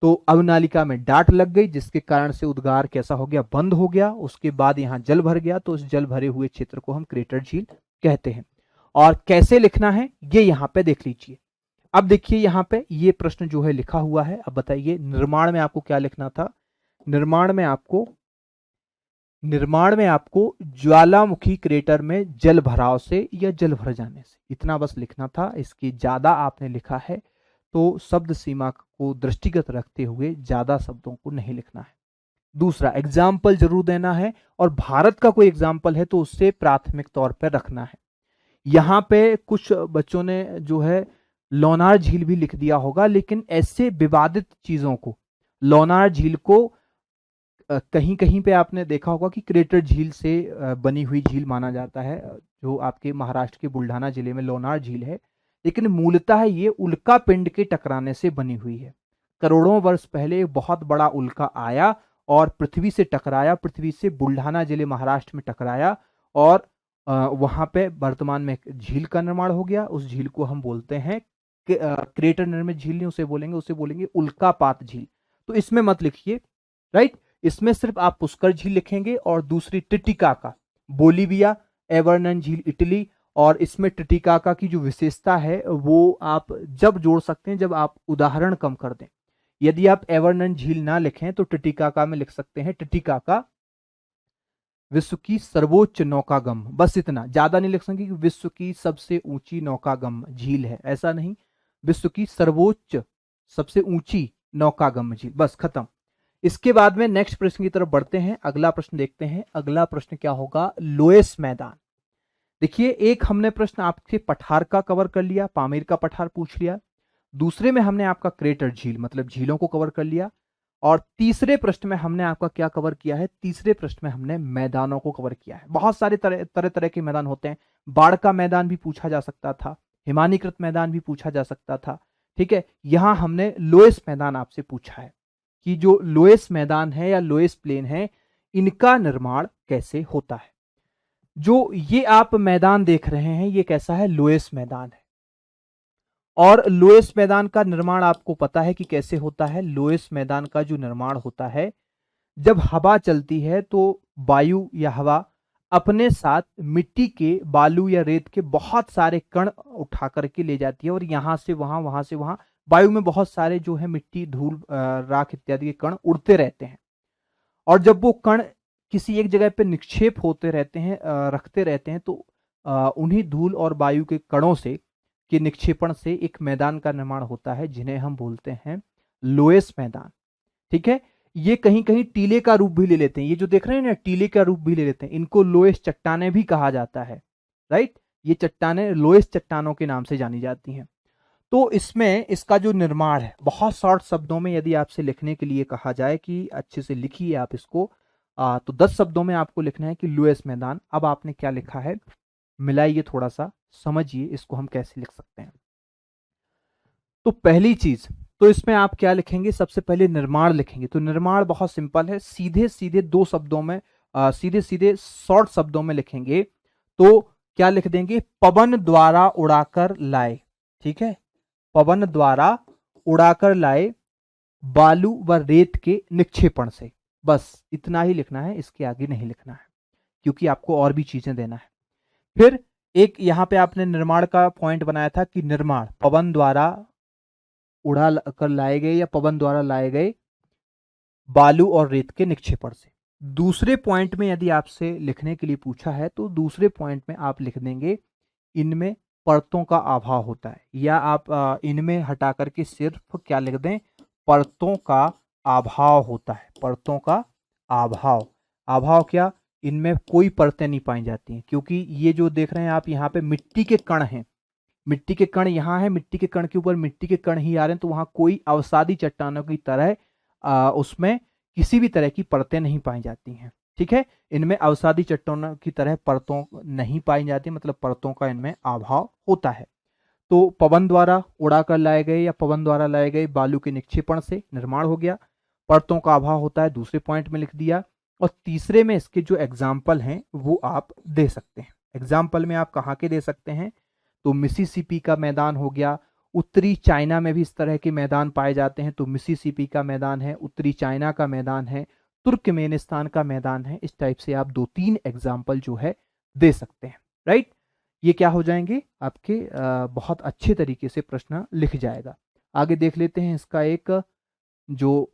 तो अवनालिका में डाट लग गई, जिसके कारण से उद्गार कैसा हो गया, बंद हो गया। उसके बाद यहाँ जल भर गया, तो उस जल भरे हुए क्षेत्र को हम क्रेटर झील कहते हैं। और कैसे लिखना है ये यहाँ पे देख लीजिए। अब देखिए यहाँ पे ये प्रश्न जो है लिखा हुआ है। अब बताइए निर्माण में आपको क्या लिखना था। निर्माण में आपको ज्वालामुखी क्रेटर में जल भराव से या जल भर जाने से, इतना बस लिखना था। इसकी ज्यादा आपने लिखा है तो शब्द सीमा को दृष्टिगत रखते हुए ज्यादा शब्दों को नहीं लिखना है। दूसरा, एग्जाम्पल जरूर देना है, और भारत का कोई एग्जाम्पल है तो उससे प्राथमिक तौर पर रखना है। यहाँ पे कुछ बच्चों ने जो है लोनार झील भी लिख दिया होगा, लेकिन ऐसे विवादित चीजों को, लोनार झील को कहीं कहीं पे आपने देखा होगा कि क्रेटर झील से बनी हुई झील माना जाता है, जो आपके महाराष्ट्र के बुल्ढाना जिले में लोनार झील है, लेकिन मूलतः ये उल्का पिंड के टकराने से बनी हुई है। करोड़ों वर्ष पहले बहुत बड़ा उल्का आया और पृथ्वी से टकराया, पृथ्वी से बुल्ढाना जिले महाराष्ट्र में टकराया, और वहां पे वर्तमान में एक झील का निर्माण हो गया। उस झील को हम बोलते हैं क्रेटर निर्मित झील नहीं, उसे बोलेंगे उल्कापात झील। तो इसमें मत लिखिए, राइट। इसमें सिर्फ आप पुष्कर झील लिखेंगे, और दूसरी टिटिकाका, बोलीविया, एवर्नन झील इटली। और इसमें टिटिकाका की जो विशेषता है वो आप जब जोड़ सकते हैं जब आप उदाहरण कम कर दें। यदि आप एवर्नन झील ना लिखें तो टिटिकाका में लिख सकते हैं, टिटिकाका विश्व की सर्वोच्च नौकागम, बस इतना, ज्यादा नहीं लिख सकेंगे कि विश्व की सबसे ऊंची नौकागम झील है, ऐसा नहीं, विश्व की सर्वोच्च सबसे ऊंची नौकागम झील, बस खत्म। इसके बाद में नेक्स्ट प्रश्न की तरफ बढ़ते हैं। अगला प्रश्न देखते हैं। अगला प्रश्न क्या होगा, लोएस मैदान। देखिए, एक हमने प्रश्न आपके पठार का कवर कर लिया, पामेर का पठार पूछ लिया। दूसरे में हमने आपका क्रेटर झील मतलब झीलों को कवर कर लिया। और तीसरे प्रश्न में हमने आपका क्या कवर किया है, तीसरे प्रश्न में हमने मैदानों को कवर किया है। बहुत सारे तरह तरह के मैदान होते हैं। बाढ़ का मैदान भी पूछा जा सकता था, हिमानीकृत मैदान भी पूछा जा सकता था, ठीक है। यहां हमने लोएस मैदान आपसे पूछा है कि जो लोएस मैदान है या लोएस प्लेन है, इनका निर्माण कैसे होता है। जो ये आप मैदान देख रहे हैं ये कैसा है, लोएस मैदान है। और लोएस मैदान का निर्माण आपको पता है कि कैसे होता है। लोएस मैदान का जो निर्माण होता है, जब हवा चलती है तो वायु या हवा अपने साथ मिट्टी के, बालू या रेत के बहुत सारे कण उठा करके ले जाती है, और यहां से वहां वायु में बहुत सारे जो है मिट्टी, धूल, राख इत्यादि के कण उड़ते रहते हैं। और जब वो कण किसी एक जगह पे निक्षेप होते रहते हैं, रखते रहते हैं, तो उन्हीं धूल और वायु के कणों से के निक्षेपण से एक मैदान का निर्माण होता है, जिन्हें हम बोलते हैं लोएस मैदान, ठीक है। ये कहीं कहीं टीले का रूप भी ले लेते हैं, ये जो देख रहे हैं ना, टीले का रूप भी ले लेते हैं। इनको लोएस चट्टानें भी कहा जाता है, राइट। ये चट्टानें लोएस चट्टानों के नाम से जानी जाती हैं। तो इसमें इसका जो निर्माण है, बहुत शॉर्ट शब्दों में यदि आपसे लिखने के लिए कहा जाए कि अच्छे से लिखिए आप इसको, तो 10 शब्दों में आपको लिखना है कि लुईस मैदान। अब आपने क्या लिखा है, मिलाइए, थोड़ा सा समझिए इसको हम कैसे लिख सकते हैं। तो पहली चीज, तो इसमें आप क्या लिखेंगे, सबसे पहले निर्माण लिखेंगे। तो निर्माण बहुत सिंपल है, सीधे सीधे 2 शब्दों में, सीधे सीधे शॉर्ट शब्दों में लिखेंगे। तो क्या लिख देंगे, पवन द्वारा उड़ाकर लाए। ठीक है, पवन द्वारा उड़ाकर लाए बालू व रेत के निक्षेपण से। बस इतना ही लिखना है, इसके आगे नहीं लिखना है, क्योंकि आपको और भी चीजें देना है। फिर एक यहां पे आपने निर्माण का पॉइंट बनाया था कि निर्माण पवन द्वारा उड़ा कर लाए गए या पवन द्वारा लाए गए बालू और रेत के निक्षेपण से। दूसरे पॉइंट में यदि आपसे लिखने के लिए पूछा है तो दूसरे पॉइंट में आप लिख देंगे इनमें परतों का अभाव होता है, या आप इनमें हटा करके सिर्फ क्या लिख दें, परतों का अभाव होता है। परतों का अभाव, अभाव क्या, इनमें कोई परतें नहीं पाई जाती हैं, क्योंकि ये जो देख रहे हैं आप यहाँ पे मिट्टी के कण हैं, मिट्टी के कण यहाँ है, मिट्टी के कण के ऊपर मिट्टी के कण ही आ रहे हैं, तो वहां कोई अवसादी चट्टानों की तरह उसमें किसी भी तरह की परतें नहीं पाई जाती हैं। ठीक है, इनमें अवसादी चट्टानों की तरह परतों नहीं पाई जाती, मतलब परतों का इनमें अभाव होता है। तो पवन द्वारा उड़ा कर लाए गए या पवन द्वारा लाए गए बालू के निक्षेपण से निर्माण हो गया, परतों का अभाव होता है, दूसरे पॉइंट में लिख दिया। और तीसरे में इसके जो एग्जाम्पल हैं वो आप दे सकते हैं। एग्जाम्पल में आप कहाँ के दे सकते हैं, तो मिसिसिपी का मैदान हो गया, उत्तरी चाइना में भी इस तरह के मैदान पाए जाते हैं, तो मिसिसिपी का मैदान है, उत्तरी चाइना का मैदान है, तुर्कमेनिस्तान का मैदान है। इस टाइप से आप 2-3 एग्जाम्पल जो है दे सकते हैं। राइट, ये क्या हो जाएंगे आपके बहुत अच्छे तरीके से प्रश्न लिख जाएगा। आगे देख लेते हैं इसका एक जो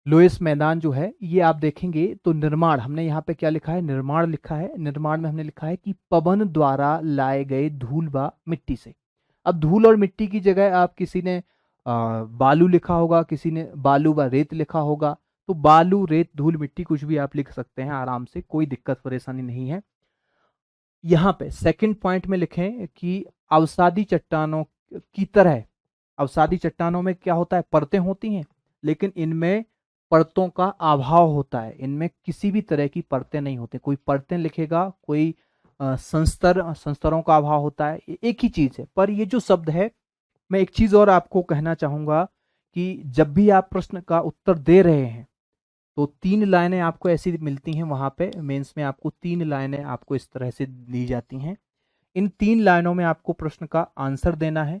लुईस मैदान जो है, ये आप देखेंगे तो निर्माण, हमने यहाँ पे क्या लिखा है, निर्माण लिखा है। निर्माण में हमने लिखा है कि पवन द्वारा लाए गए धूल व मिट्टी से। अब धूल और मिट्टी की जगह आप किसी ने बालू लिखा होगा, किसी ने बालू व रेत लिखा होगा, तो बालू रेत धूल मिट्टी कुछ भी आप लिख सकते हैं आराम से, कोई दिक्कत परेशानी नहीं है। यहाँ पे सेकंड पॉइंट में लिखें कि अवसादी चट्टानों की तरह, अवसादी चट्टानों में क्या होता है, परतें होती हैं, लेकिन इनमें परतों का अभाव होता है, इनमें किसी भी तरह की परतें नहीं होती। कोई परतें लिखेगा, कोई संस्तरों का अभाव होता है, एक ही चीज है। पर ये जो शब्द है, मैं एक चीज और आपको कहना चाहूंगा कि जब भी आप प्रश्न का उत्तर दे रहे हैं तो 3 लाइनें आपको ऐसी मिलती हैं, वहां पे मेंस में आपको 3 लाइनें आपको इस तरह से दी जाती हैं। इन 3 लाइनों में आपको प्रश्न का आंसर देना है,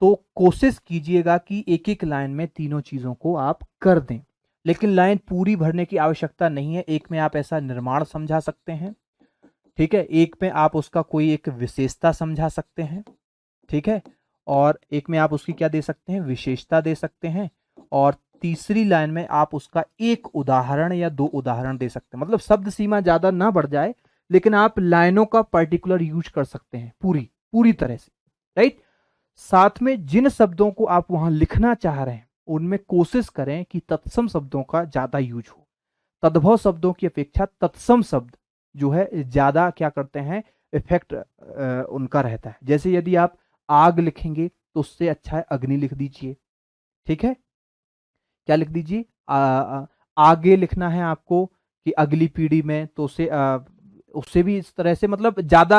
तो कोशिश कीजिएगा कि एक एक लाइन में तीनों चीजों को आप कर दें, लेकिन लाइन पूरी भरने की आवश्यकता नहीं है। एक में आप ऐसा निर्माण समझा सकते हैं, ठीक है, एक में आप उसका कोई एक विशेषता समझा सकते हैं, ठीक है, और एक में आप उसकी क्या दे सकते हैं, विशेषता दे सकते हैं, और तीसरी लाइन में आप उसका एक उदाहरण या 2 उदाहरण दे सकते हैं। मतलब शब्द सीमा ज्यादा ना बढ़ जाए, लेकिन आप लाइनों का पर्टिकुलर यूज कर सकते हैं पूरी पूरी तरह से। राइट, साथ में जिन शब्दों को आप वहां लिखना चाह रहे हैं उनमें कोशिश करें कि तत्सम शब्दों का ज्यादा यूज हो। तद्भव शब्दों की अपेक्षा तत्सम शब्द जो है ज्यादा क्या करते हैं, इफेक्ट उनका रहता है। जैसे यदि आप आग लिखेंगे तो उससे अच्छा है अग्नि लिख दीजिए। ठीक है, क्या लिख दीजिए, आगे लिखना है आपको कि अगली पीढ़ी में, तो उससे उससे भी इस तरह से, मतलब ज्यादा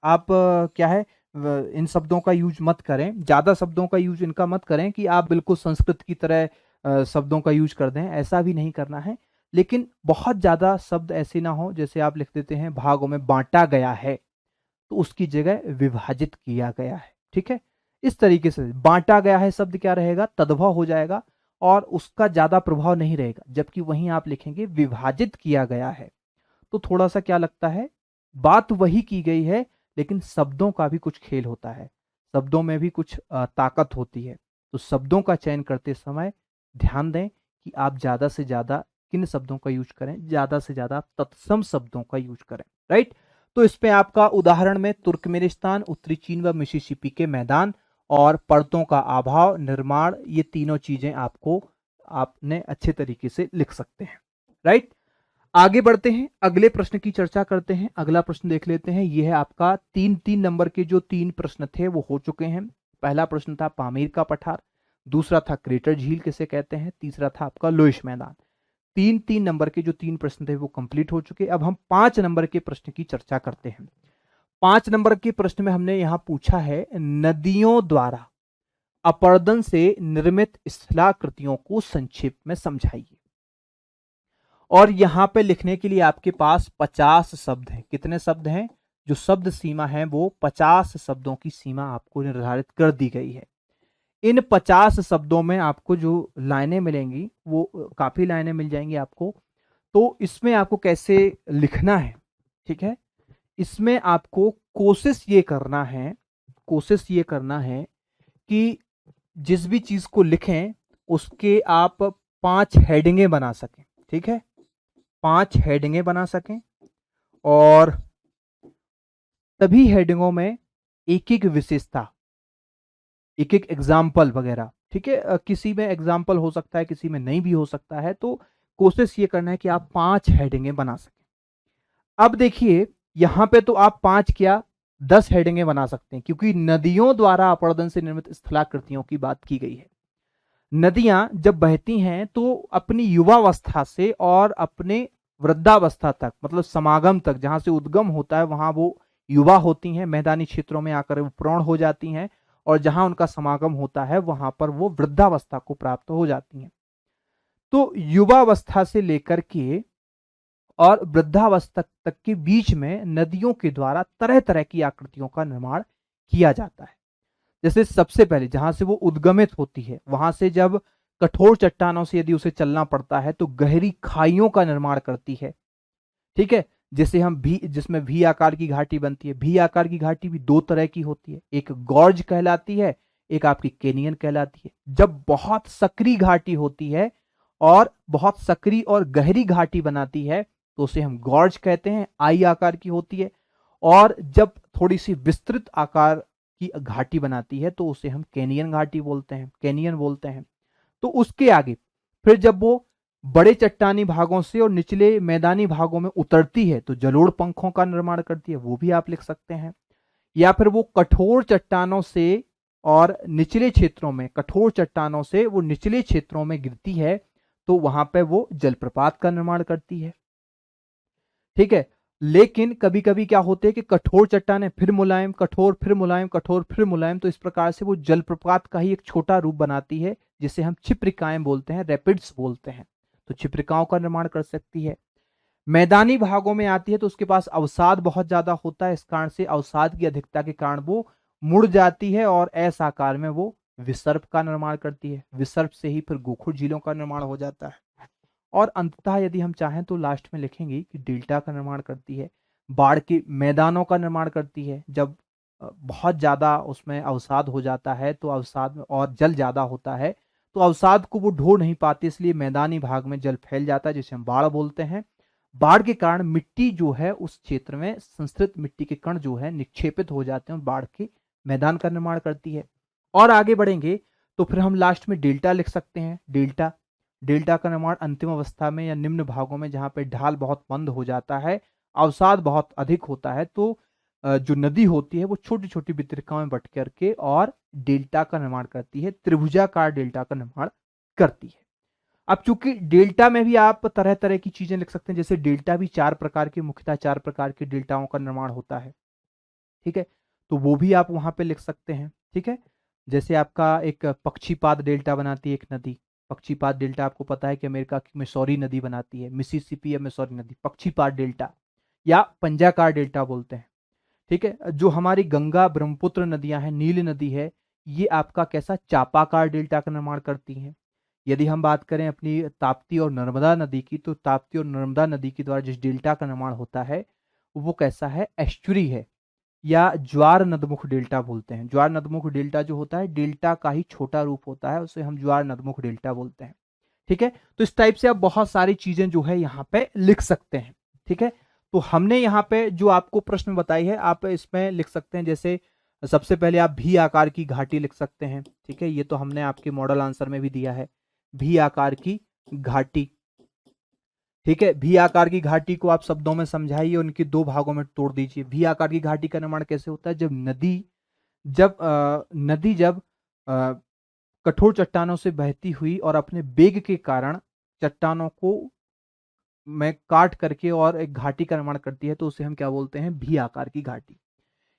आप क्या है इन शब्दों का यूज मत करें, ज्यादा शब्दों का यूज इनका मत करें कि आप बिल्कुल संस्कृत की तरह शब्दों का यूज कर दें, ऐसा भी नहीं करना है। लेकिन बहुत ज्यादा शब्द ऐसे ना हो, जैसे आप लिख देते हैं भागों में बांटा गया है, तो उसकी जगह विभाजित किया गया है। ठीक है, इस तरीके से बांटा गया है शब्द क्या रहेगा, तद्भव हो जाएगा और उसका ज्यादा प्रभाव नहीं रहेगा। जबकि वहीं आप लिखेंगे विभाजित किया गया है, तो थोड़ा सा क्या लगता है, बात वही की गई है, लेकिन शब्दों का भी कुछ खेल होता है, शब्दों में भी कुछ ताकत होती है। तो शब्दों का चयन करते समय ध्यान दें कि आप ज्यादा से ज्यादा किन शब्दों का यूज करें, ज्यादा से ज्यादा तत्सम शब्दों का यूज करें। राइट, तो इस पे आपका उदाहरण में तुर्कमेनिस्तान, उत्तरी चीन व मिसिसिपी के मैदान और परतों का अभाव, निर्माण, ये तीनों चीजें आपको आपने अच्छे तरीके से लिख सकते हैं। राइट, आगे बढ़ते हैं, अगले प्रश्न की चर्चा करते हैं। अगला प्रश्न देख लेते हैं, यह है आपका 3-3 नंबर के जो 3 प्रश्न थे वो हो चुके हैं। पहला प्रश्न था पामीर का पठार, दूसरा था क्रेटर झील किसे कहते हैं, तीसरा था आपका लोइश मैदान। 3-3 नंबर के जो 3 प्रश्न थे वो कंप्लीट हो चुके। अब हम 5 नंबर के प्रश्न की चर्चा करते हैं। 5 नंबर के प्रश्न में हमने यहां पूछा है, नदियों द्वारा अपरदन से निर्मित स्थलाकृतियों को संक्षेप में समझाइए। और यहां पे लिखने के लिए आपके पास 50 शब्द हैं। कितने शब्द हैं? जो शब्द सीमा है वो 50 शब्दों की सीमा आपको निर्धारित कर दी गई है। इन 50 शब्दों में आपको जो लाइनें मिलेंगी वो काफी लाइनें मिल जाएंगी आपको। तो इसमें आपको कैसे लिखना है, ठीक है, इसमें आपको कोशिश ये करना है कि जिस भी चीज को लिखें उसके आप 5 हेडिंगें बना सकें, ठीक है, 5 हेडिंगें बना सकें। और तभी हेडिंगों में एक एक विशेषता, एक एक एग्जाम्पल वगैरह, ठीक है, किसी में एग्जाम्पल हो सकता है, किसी में नहीं भी हो सकता है। तो कोशिश ये करना है कि आप 5 हेडिंगें बना सकें। अब देखिए यहां पे तो आप 5 क्या 10 हेडिंगें बना सकते हैं, क्योंकि नदियों द्वारा अपरदन से निर्मित स्थलाकृतियों की बात की गई है। नदियां जब बहती हैं तो अपनी युवावस्था से और अपने वृद्धावस्था तक, मतलब समागम तक, जहां से उद्गम होता है वहां वो युवा होती हैं, मैदानी क्षेत्रों में आकर वो प्रौढ़ हो जाती हैं, और जहां उनका समागम होता है वहां पर वो वृद्धावस्था को प्राप्त हो जाती हैं। तो युवावस्था से लेकर के और वृद्धावस्था तक के बीच में नदियों के द्वारा तरह तरह की आकृतियों का निर्माण किया जाता है। जैसे सबसे पहले जहां से वो उद्गमित होती है, वहां से जब कठोर चट्टानों से यदि उसे चलना पड़ता है तो गहरी खाइयों का निर्माण करती है, ठीक है, जिसे हम भी, जिसमें वी आकार की घाटी बनती है। वी आकार की घाटी भी 2 तरह की होती है, एक गॉर्ज कहलाती है, एक आपकी कैनियन कहलाती है। जब बहुत सकरी घाटी होती है और बहुत सकरी और गहरी घाटी बनाती है तो उसे हम गॉर्ज कहते हैं, आई आकार की होती है। और जब थोड़ी सी विस्तृत आकार की घाटी बनाती है तो उसे हम कैनियन घाटी बोलते हैं, कैनियन बोलते हैं। तो उसके आगे फिर जब वो बड़े चट्टानी भागों से और निचले मैदानी भागों में उतरती है तो जलोढ़ पंखों का निर्माण करती है, वो भी आप लिख सकते हैं। या फिर वो कठोर चट्टानों से और निचले क्षेत्रों में, कठोर चट्टानों से वो निचले क्षेत्रों में गिरती है तो वहां पे वो जलप्रपात का निर्माण करती है, ठीक है। लेकिन कभी कभी क्या होते हैं कि कठोर चट्टाने फिर मुलायम, कठोर फिर मुलायम, कठोर फिर मुलायम, तो इस प्रकार से वो जलप्रपात का ही एक छोटा रूप बनाती है जिसे हम क्षिप्रिकाएं बोलते हैं, रैपिड्स बोलते हैं। तो क्षिप्रिकाओं का निर्माण कर सकती है। मैदानी भागों में आती है तो उसके पास अवसाद बहुत ज्यादा होता है, इस कारण से अवसाद की अधिकता के कारण वो मुड़ जाती है और एस आकार में वो विसर्प का निर्माण करती है। विसर्प से ही फिर गोखुर झीलों का निर्माण हो जाता है। और अंततः यदि हम चाहें तो लास्ट में लिखेंगे कि डेल्टा का निर्माण करती है, बाढ़ के मैदानों का निर्माण करती है। जब बहुत ज्यादा उसमें अवसाद हो जाता है तो अवसाद में और जल ज्यादा होता है तो अवसाद को वो ढो नहीं पाते, इसलिए मैदानी भाग में जल फैल जाता है जिसे हम बाढ़ बोलते हैं। बाढ़ के कारण मिट्टी जो है उस क्षेत्र में, संस्कृत मिट्टी के कण जो है निक्षेपित हो जाते हैं, बाढ़ के मैदान का निर्माण करती है। और आगे बढ़ेंगे तो फिर हम लास्ट में डेल्टा लिख सकते हैं। डेल्टा, डेल्टा का निर्माण अंतिम अवस्था में या निम्न भागों में जहां पे ढाल बहुत मंद हो जाता है, अवसाद बहुत अधिक होता है, तो जो नदी होती है वो छोटी छोटी वितरिकाओं में बट करके और डेल्टा का निर्माण करती है, त्रिभुजाकार डेल्टा का निर्माण करती है। अब चूंकि डेल्टा में भी आप तरह तरह की चीजें लिख सकते हैं, जैसे डेल्टा भी 4 प्रकार के, मुख्यतः 4 प्रकार के डेल्टाओं का निर्माण होता है, ठीक है, तो वो भी आप वहां पे लिख सकते हैं, ठीक है। जैसे आपका एक पक्षीपाद डेल्टा बनाती है एक नदी, पक्षीपाद डेल्टा आपको पता है कि अमेरिका की मिसौरी नदी बनाती है, मिसिसिपी या मिसौरी नदी, पक्षीपाद डेल्टा या पंजाकार डेल्टा बोलते हैं, ठीक है। जो हमारी गंगा ब्रह्मपुत्र नदियां हैं, नील नदी है, ये आपका कैसा चापाकार डेल्टा का निर्माण करती हैं। यदि हम बात करें अपनी ताप्ती और नर्मदा नदी की, तो ताप्ती और नर्मदा नदी के द्वारा जिस डेल्टा का निर्माण होता है वो कैसा है, एस्चुरी है या ज्वार नदमुख डेल्टा बोलते हैं। ज्वार नदमुख डेल्टा जो होता है डेल्टा का ही छोटा रूप होता है, उसे हम ज्वार नदमुख डेल्टा बोलते हैं, ठीक है। तो इस टाइप से आप बहुत सारी चीजें जो है यहाँ पे लिख सकते हैं, ठीक है। तो हमने यहाँ पे जो आपको प्रश्न बताई है आप इसमें लिख सकते हैं, जैसे सबसे पहले आप भी आकार की घाटी लिख सकते हैं, ठीक है, ये तो हमने आपके मॉडल आंसर में भी दिया है, भी आकार की घाटी, ठीक है। भी आकार की घाटी को आप शब्दों में समझाइए, उनकी 2 भागों में तोड़ दीजिए। भी आकार की घाटी का निर्माण कैसे होता है, जब नदी जब कठोर चट्टानों से बहती हुई और अपने वेग के कारण चट्टानों को में काट करके और एक घाटी का निर्माण करती है, तो उसे हम क्या बोलते हैं, भी आकार की घाटी।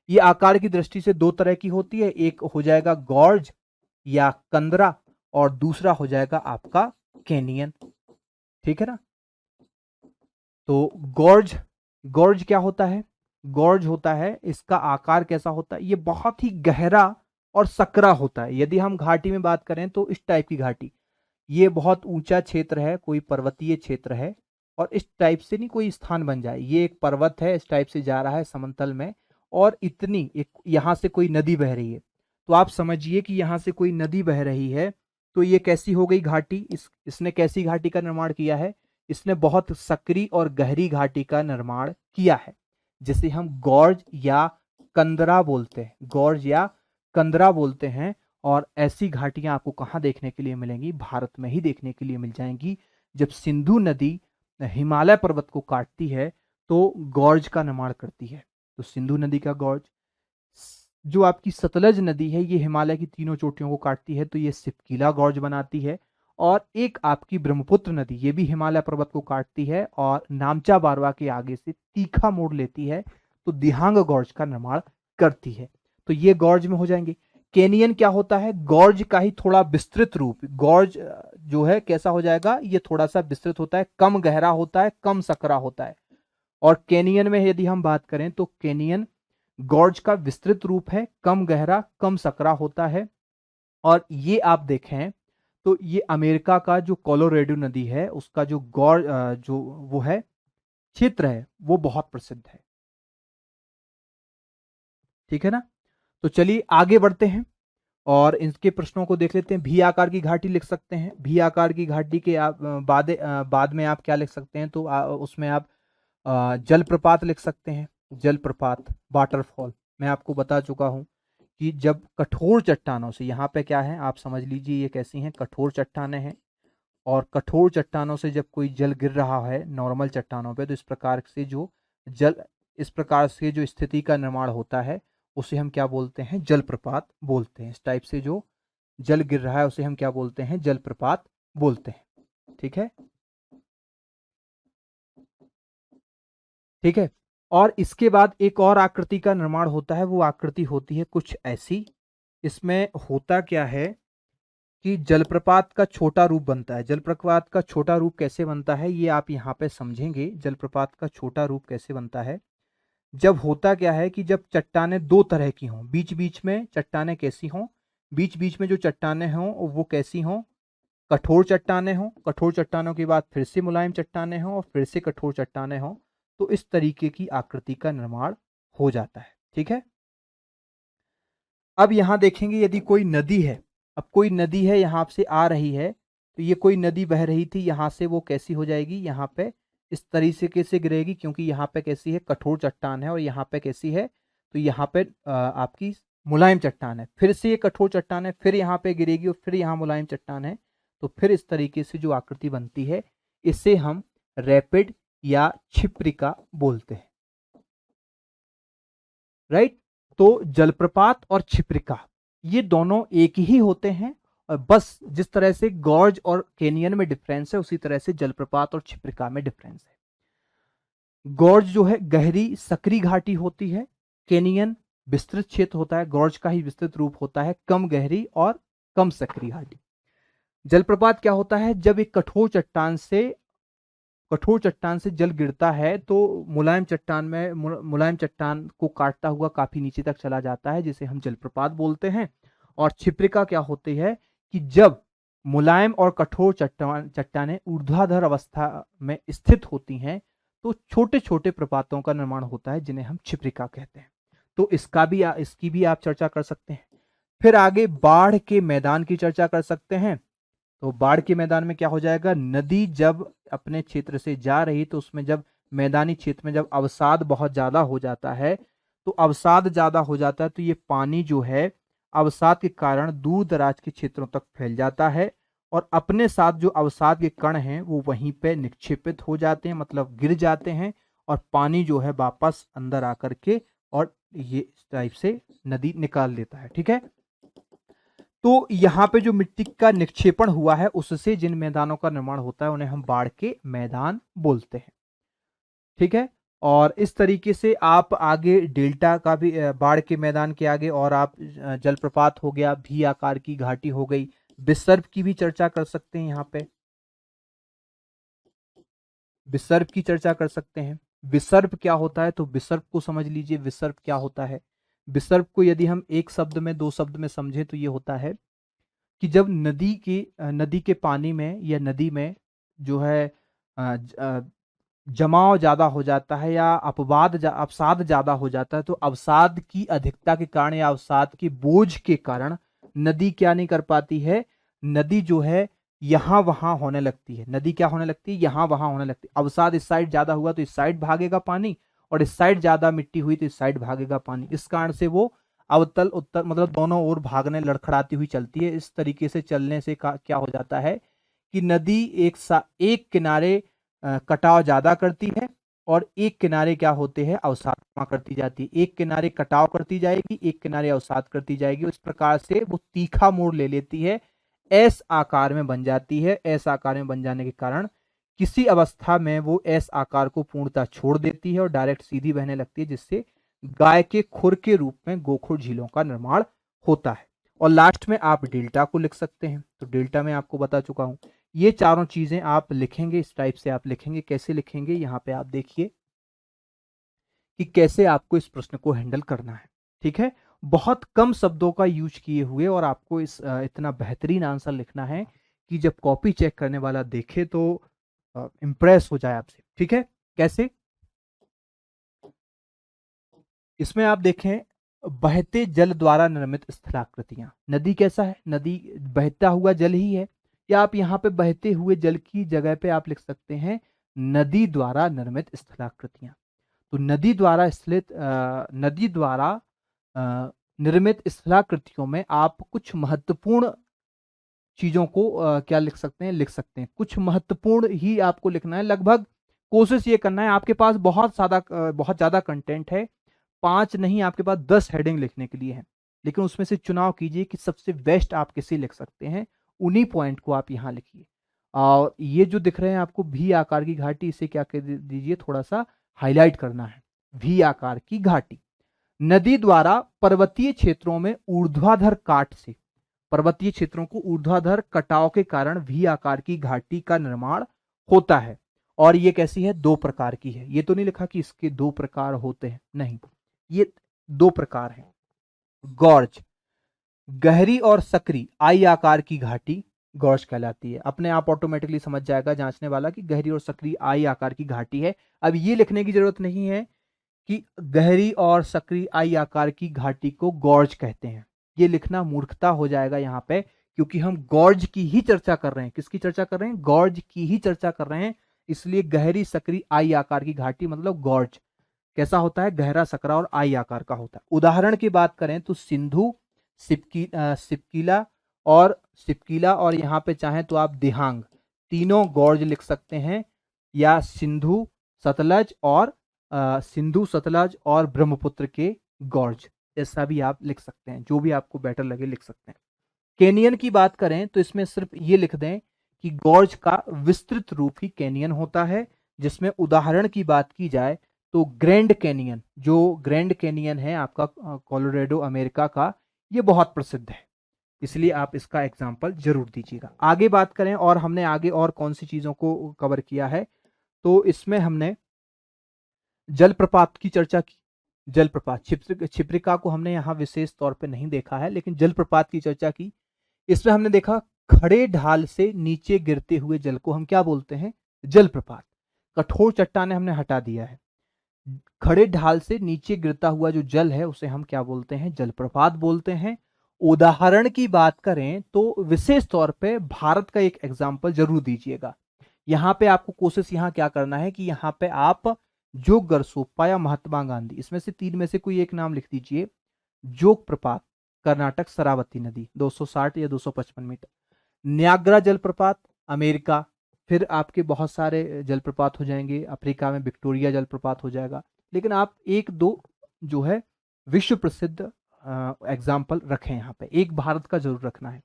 ये आकार की दृष्टि से दो तरह की होती है, एक हो जाएगा गॉर्ज या कंदरा और दूसरा हो जाएगा आपका कैनियन। ठीक है ना। तो गॉर्ज, गॉर्ज क्या होता है, गॉर्ज होता है, इसका आकार कैसा होता है, ये बहुत ही गहरा और सकरा होता है। यदि हम घाटी में बात करें तो इस टाइप की घाटी, ये बहुत ऊंचा क्षेत्र है, कोई पर्वतीय क्षेत्र है और इस टाइप से नहीं कोई स्थान बन जाए, ये एक पर्वत है, इस टाइप से जा रहा है समतल में और इतनी एक यहां से कोई नदी बह रही है, तो आप समझिए कि यहां से कोई नदी बह रही है, तो ये कैसी हो गई घाटी, इसने कैसी घाटी का निर्माण किया है, इसने बहुत सकरी और गहरी घाटी का निर्माण किया है, जिसे हम गॉर्ज या कंदरा बोलते हैं, गॉर्ज या कंदरा बोलते हैं। और ऐसी घाटियां आपको कहां देखने के लिए मिलेंगी, भारत में ही देखने के लिए मिल जाएंगी। जब सिंधु नदी हिमालय पर्वत को काटती है तो गॉर्ज का निर्माण करती है, तो सिंधु नदी का गॉर्ज। जो आपकी सतलज नदी है ये हिमालय की तीनों चोटियों को काटती है, तो ये सिपकीला गॉर्ज बनाती है। और एक आपकी ब्रह्मपुत्र नदी, ये भी हिमालय पर्वत को काटती है और नामचा बारवा के आगे से तीखा मोड़ लेती है, तो दिहांग गॉर्ज का निर्माण करती है। तो ये गॉर्ज में हो जाएंगे। कैनियन क्या होता है, गॉर्ज का ही थोड़ा विस्तृत रूप। गॉर्ज जो है कैसा हो जाएगा, ये थोड़ा सा विस्तृत होता है, कम गहरा होता है, कम सकरा होता है। और कैनियन में यदि हम बात करें तो कैनियन गॉर्ज का विस्तृत रूप है, कम गहरा, कम सकरा होता है। और ये आप देखें तो ये अमेरिका का जो कोलोराडो नदी है उसका जो गॉर्ज जो वो है क्षेत्र है वो बहुत प्रसिद्ध है। ठीक है ना। तो चलिए आगे बढ़ते हैं और इनके प्रश्नों को देख लेते हैं। भी आकार की घाटी लिख सकते हैं, भी आकार की घाटी के आप बाद में आप क्या लिख सकते हैं, तो उसमें आप जलप्रपात लिख सकते हैं। जलप्रपात, वाटरफॉल। मैं आपको बता चुका हूं कि जब कठोर चट्टानों से, यहाँ पे क्या है आप समझ लीजिए, ये कैसी हैं, कठोर चट्टानें हैं, और कठोर चट्टानों से जब कोई जल गिर रहा है नॉर्मल चट्टानों पे, तो इस प्रकार से जो स्थिति का निर्माण होता है उसे हम क्या बोलते हैं, जलप्रपात बोलते हैं। इस टाइप से जो जल गिर रहा है उसे हम क्या बोलते हैं, जलप्रपात बोलते हैं। ठीक है, ठीक है। और इसके बाद एक और आकृति का निर्माण होता है, वो आकृति होती है कुछ ऐसी। इसमें होता क्या है कि जलप्रपात का छोटा रूप बनता है। जलप्रपात का छोटा रूप कैसे बनता है ये आप यहाँ पे समझेंगे। जलप्रपात का छोटा रूप कैसे बनता है, जब होता क्या है कि जब चट्टानें दो तरह की हों, बीच बीच में चट्टानें कैसी हों, बीच बीच में जो चट्टानें हों वो कैसी हों, कठोर चट्टानें हों, कठोर चट्टानों के बाद फिर से मुलायम चट्टानें हों और फिर से कठोर चट्टानें हों, तो इस तरीके की आकृति का निर्माण हो जाता है। ठीक है। अब यहां देखेंगे यदि कोई नदी है, अब कोई नदी है यहां से आ रही है, तो ये कोई नदी बह रही थी यहां से, वो कैसी हो जाएगी, यहाँ पे इस तरीके से गिरेगी, क्योंकि यहाँ पे कैसी है, कठोर चट्टान है, और यहाँ पे कैसी है, तो यहाँ पे आपकी मुलायम चट्टान है, फिर से ये कठोर चट्टान है, फिर यहाँ पे गिरेगी और फिर यहाँ मुलायम चट्टान है। तो फिर इस तरीके से जो आकृति बनती है इसे हम रैपिड या क्षिप्रिका बोलते हैं। राइट। तो जलप्रपात और क्षिप्रिका ये दोनों एक ही होते हैं, और बस जिस तरह से गॉर्ज और कैनियन में डिफरेंस है उसी तरह से जलप्रपात और क्षिप्रिका में डिफरेंस है। गॉर्ज जो है गहरी सकरी घाटी होती है, कैनियन विस्तृत क्षेत्र होता है, गॉर्ज का ही विस्तृत रूप होता है, कम गहरी और कम सकरी घाटी। जलप्रपात क्या होता है, जब एक कठोर चट्टान से जल गिरता है तो मुलायम चट्टान को काटता हुआ काफी नीचे तक चला जाता है, जिसे हम जलप्रपात बोलते हैं। और क्षिप्रिका क्या होती है कि जब मुलायम और कठोर चट्टानें ऊर्ध्वाधर अवस्था में स्थित होती हैं तो छोटे छोटे प्रपातों का निर्माण होता है, जिन्हें हम क्षिप्रिका कहते हैं। तो इसकी भी आप चर्चा कर सकते हैं। फिर आगे बाढ़ के मैदान की चर्चा कर सकते हैं। तो बाढ़ के मैदान में क्या हो जाएगा, नदी जब अपने क्षेत्र से जा रही तो उसमें जब मैदानी क्षेत्र में जब अवसाद बहुत ज्यादा हो जाता है, तो अवसाद ज्यादा हो जाता है तो ये पानी जो है अवसाद के कारण दूर दराज के क्षेत्रों तक फैल जाता है, और अपने साथ जो अवसाद के कण हैं वो वहीं पे निक्षेपित हो जाते हैं, मतलब गिर जाते हैं, और पानी जो है वापस अंदर आकर के और ये इस टाइप से नदी निकाल लेता है। ठीक है। तो यहाँ पे जो मिट्टी का निक्षेपण हुआ है उससे जिन मैदानों का निर्माण होता है उन्हें हम बाढ़ के मैदान बोलते हैं। ठीक है, और इस तरीके से आप आगे डेल्टा का भी बाढ़ के मैदान के आगे, और आप जलप्रपात हो गया, भी आकार की घाटी हो गई, विसर्प की भी चर्चा कर सकते हैं। यहाँ पे विसर्प की चर्चा कर सकते हैं। विसर्प क्या होता है, तो विसर्प को समझ लीजिए। विसर्प क्या होता है, विसर्प को यदि हम एक शब्द में, दो शब्द में समझे तो ये होता है कि जब नदी के पानी में या नदी में जो है जमाव ज्यादा हो जाता है या अवसाद ज्यादा हो जाता है, तो अवसाद की अधिकता के कारण या अवसाद के बोझ के कारण नदी क्या नहीं कर पाती है, नदी जो है यहां वहां होने लगती है। नदी क्या होने लगती है, यहां वहां होने लगती है। अवसाद इस साइड ज्यादा हुआ तो इस साइड भागेगा पानी, और इस साइड ज्यादा मिट्टी हुई तो इस साइड भागेगा पानी। इस कारण से वो अवतल उत्तर मतलब दोनों ओर भागने लड़खड़ाती हुई चलती है। इस तरीके से चलने से क्या हो जाता है कि नदी एक किनारे कटाव ज्यादा करती है, और एक किनारे क्या होते हैं, अवसाद कम करती जाती है। एक किनारे कटाव करती जाएगी, एक किनारे अवसाद करती जाएगी। इस प्रकार से वो तीखा मोड़ ले लेती है, एस आकार में बन जाती है। एस आकार में बन जाने के कारण किसी अवस्था में वो एस आकार को पूर्णतः छोड़ देती है और डायरेक्ट सीधी बहने लगती है, जिससे गाय के खुर के रूप में गोखुर झीलों का निर्माण होता है। और लास्ट में आप डेल्टा को लिख सकते हैं। तो डेल्टा में आपको बता चुका हूं। ये चारों चीजें आप लिखेंगे, इस टाइप से आप लिखेंगे। कैसे लिखेंगे, यहाँ पे आप देखिए कि कैसे आपको इस प्रश्न को हैंडल करना है। ठीक है, बहुत कम शब्दों का यूज किए हुए, और आपको इस इतना बेहतरीन आंसर लिखना है कि जब कॉपी चेक करने वाला देखे तो इंप्रेस हो जाए आपसे। ठीक है, कैसे, इसमें आप देखें, बहते जल द्वारा निर्मित स्थलाकृतियां। नदी कैसा है, नदी बहता हुआ जल ही है, या आप यहाँ पे बहते हुए जल की जगह पे आप लिख सकते हैं नदी द्वारा निर्मित स्थलाकृतियां। तो नदी द्वारा निर्मित स्थलाकृतियों में आप कुछ महत्वपूर्ण चीजों को क्या लिख सकते हैं, कुछ महत्वपूर्ण ही आपको लिखना है। लगभग कोशिश ये करना है, आपके पास बहुत ज्यादा कंटेंट है, 5 नहीं आपके पास 10 हेडिंग लिखने के लिए है, लेकिन उसमें से चुनाव कीजिए कि सबसे बेस्ट आप किसे लिख सकते हैं, उन्हीं पॉइंट को आप यहाँ लिखिए। और ये जो दिख रहे हैं आपको भी आकार की घाटी, इसे क्या कह दीजिए, थोड़ा सा हाईलाइट करना है। भी आकार की घाटी नदी द्वारा पर्वतीय क्षेत्रों में ऊर्ध्वाधर काट से, पर्वतीय क्षेत्रों को ऊर्ध्वाधर कटाव के कारण भी आकार की घाटी का निर्माण होता है। और ये कैसी है, 2 प्रकार की है। ये तो नहीं लिखा कि इसके 2 प्रकार होते हैं, नहीं, ये 2 प्रकार है। गॉर्ज, गहरी और सकरी आई आकार की घाटी गॉर्ज कहलाती है। अपने आप ऑटोमेटिकली समझ जाएगा जांचने वाला कि गहरी और सकरी आई आकार की घाटी है। अब ये लिखने की जरूरत नहीं है कि गहरी और सकरी आई आकार की घाटी को गॉर्ज कहते हैं। ये लिखना मूर्खता हो जाएगा यहाँ पे, क्योंकि हम गॉर्ज की ही चर्चा कर रहे हैं। किसकी चर्चा कर रहे हैं, गॉर्ज की ही चर्चा कर रहे हैं। इसलिए गहरी सकरी आई आकार की घाटी मतलब गॉर्ज कैसा होता है, गहरा सकरा और आई आकार का होता है। उदाहरण की बात करें तो सिंधु, सिपकीला और यहाँ पे चाहें तो आप दिहांग, तीनों गॉर्ज लिख सकते हैं, या सिंधु सतलज और ब्रह्मपुत्र के गॉर्ज, ऐसा भी आप लिख सकते हैं। जो भी आपको बेटर लगे लिख सकते हैं। कैनियन की बात करें तो इसमें सिर्फ ये लिख दें कि गॉर्ज का विस्तृत रूप ही कैनियन होता है, जिसमें उदाहरण की बात की जाए तो ग्रैंड कैनियन, जो ग्रैंड कैनियन है आपका कोलोराडो अमेरिका का, ये बहुत प्रसिद्ध है। इसलिए आप इसका एग्जाम्पल जरूर दीजिएगा। आगे बात करें, और हमने आगे और कौन सी चीजों को कवर किया है, तो इसमें हमने जलप्रपात की चर्चा की। जलप्रपात, क्षिप्रिका को हमने यहाँ विशेष तौर पे नहीं देखा है, लेकिन जलप्रपात की चर्चा की। इसमें हमने देखा खड़े ढाल से नीचे गिरते हुए जल को हम क्या बोलते हैं, जलप्रपात। कठोर चट्टाने हमने हटा दिया है। खड़े ढाल से नीचे गिरता हुआ जो जल है उसे हम क्या बोलते हैं, जलप्रपात बोलते हैं। उदाहरण की बात करें तो विशेष तौर पे भारत का एक एग्जाम्पल जरूर दीजिएगा। यहाँ पे आपको कोशिश यहाँ क्या करना है कि यहाँ पे आप जोग गरसोप्पा या महात्मा गांधी, इसमें से 3 में से कोई एक नाम लिख दीजिए। जोग प्रपात, कर्नाटक, शरावती नदी 260 या 255 मीटर। न्याग्रा जलप्रपात, अमेरिका, फिर आपके बहुत सारे जलप्रपात हो जाएंगे। अफ्रीका में विक्टोरिया जलप्रपात हो जाएगा। लेकिन आप 1-2 जो है विश्व प्रसिद्ध एग्जाम्पल रखें, यहाँ पे एक भारत का जरूर रखना है।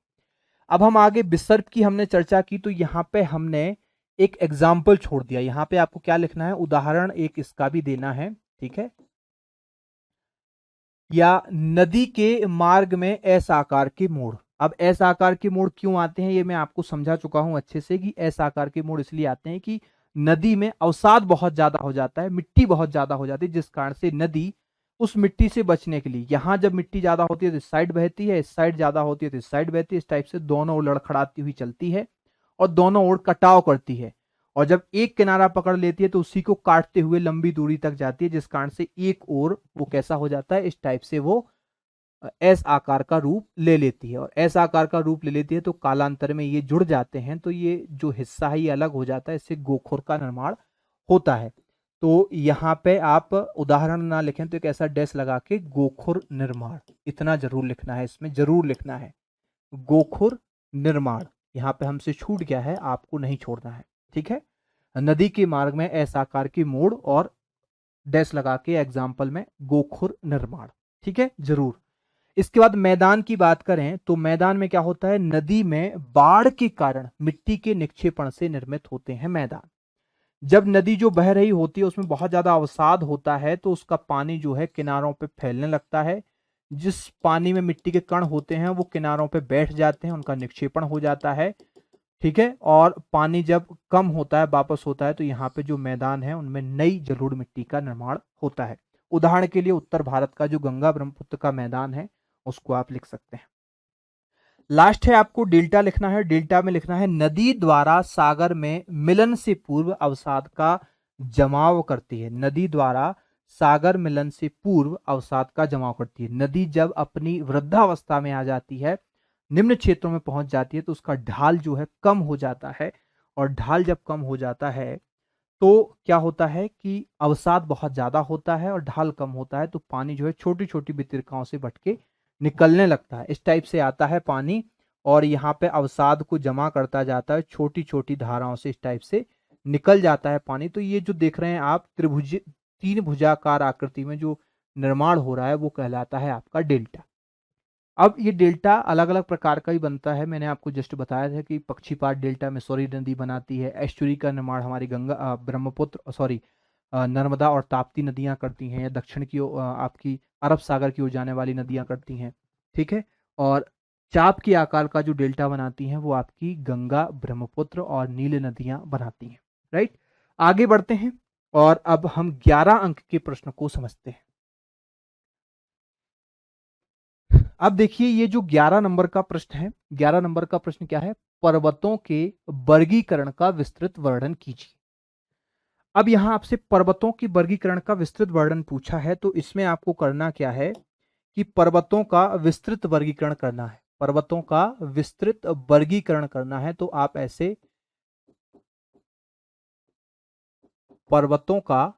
अब हम आगे विसर्ग की हमने चर्चा की, तो यहाँ पे हमने एक एग्जाम्पल छोड़ दिया। यहाँ पे आपको क्या लिखना है, उदाहरण एक इसका भी देना है, ठीक है। या नदी के मार्ग में एस आकार के मोड़। अब एस आकार के मोड़ क्यों आते हैं ये मैं आपको समझा चुका हूं अच्छे से, कि एस आकार के मोड़ इसलिए आते हैं कि नदी में अवसाद बहुत ज्यादा हो जाता है, मिट्टी बहुत ज्यादा हो जाती है, जिस कारण से नदी उस मिट्टी से बचने के लिए, यहां जब मिट्टी ज्यादा होती है तो इस साइड बहती है, इस साइड ज्यादा होती है तो इस साइड बहती है, इस टाइप से दोनों ओर लड़खड़ाती हुई चलती है और दोनों ओर कटाव करती है। और जब एक किनारा पकड़ लेती है तो उसी को काटते हुए लंबी दूरी तक जाती है, जिस कारण से एक ओर वो कैसा हो जाता है, इस टाइप से वो एस आकार का रूप ले लेती है। और एस आकार का रूप ले लेती है तो कालांतर में ये जुड़ जाते हैं, तो ये जो हिस्सा है ये अलग हो जाता है, इससे गोखुर का निर्माण होता है। तो यहाँ पे आप उदाहरण ना लिखें तो एक ऐसा डैश लगा के गोखुर निर्माण, इतना जरूर लिखना है, इसमें जरूर लिखना है गोखुर निर्माण। यहाँ पे हमसे छूट गया है, आपको नहीं छोड़ना है, ठीक है। नदी के मार्ग में एस आकार की मोड़ और डैश लगा के एग्जाम्पल में गोखुर निर्माण, ठीक है, जरूर। इसके बाद मैदान की बात करें तो मैदान में क्या होता है, नदी में बाढ़ के कारण मिट्टी के निक्षेपण से निर्मित होते हैं मैदान। जब नदी जो बह रही होती है उसमें बहुत ज्यादा अवसाद होता है तो उसका पानी जो है किनारों पे फैलने लगता है, जिस पानी में मिट्टी के कण होते हैं वो किनारों पे बैठ जाते हैं, उनका निक्षेपण हो जाता है, ठीक है। और पानी जब कम होता है, वापस होता है, तो यहाँ पे जो मैदान है उनमें नई जलोढ़ मिट्टी का निर्माण होता है। उदाहरण के लिए उत्तर भारत का जो गंगा ब्रह्मपुत्र का मैदान है उसको आप लिख सकते हैं। लास्ट है आपको डेल्टा लिखना है। डेल्टा में लिखना है नदी द्वारा सागर में मिलन से पूर्व अवसाद का जमाव करती है। नदी द्वारा सागर मिलन से पूर्व अवसाद का जमाव करती है। नदी जब अपनी वृद्धावस्था में आ जाती है, निम्न क्षेत्रों में पहुंच जाती है, तो उसका ढाल जो है कम हो जाता है। और ढाल जब कम हो जाता है तो क्या होता है कि अवसाद बहुत ज्यादा होता है और ढाल कम होता है, तो पानी जो है छोटी छोटी वितरिकाओं से बट के निकलने लगता है, इस टाइप से आता है पानी। और यहाँ पे अवसाद को जमा करता जाता है, छोटी छोटी धाराओं से इस टाइप से निकल जाता है पानी। तो ये जो देख रहे हैं आप त्रिभुज, तीन भुजाकार आकृति में जो निर्माण हो रहा है वो कहलाता है आपका डेल्टा। अब ये डेल्टा अलग अलग प्रकार का ही बनता है, मैंने आपको जस्ट बताया था कि पक्षीपात डेल्टा में सॉरी नदी बनाती है, एस्चुरी का निर्माण हमारी गंगा ब्रह्मपुत्र सॉरी नर्मदा और ताप्ती नदियां करती हैं, या दक्षिण की आपकी अरब सागर की ओर जाने वाली नदियां करती हैं, ठीक है। और चाप के आकार का जो डेल्टा बनाती हैं वो आपकी गंगा, ब्रह्मपुत्र और नील नदियां बनाती हैं, राइट। आगे बढ़ते हैं और अब हम 11 अंक के प्रश्न को समझते हैं। अब देखिए ये जो 11 नंबर का प्रश्न है, 11 नंबर का प्रश्न क्या है, पर्वतों के वर्गीकरण का विस्तृत वर्णन कीजिए। अब यहां आपसे पर्वतों के वर्गीकरण का विस्तृत वर्णन पूछा है, तो इसमें आपको करना क्या है कि पर्वतों का विस्तृत वर्गीकरण करना है। पर्वतों का विस्तृत वर्गीकरण करना है, तो आप ऐसे पर्वतों का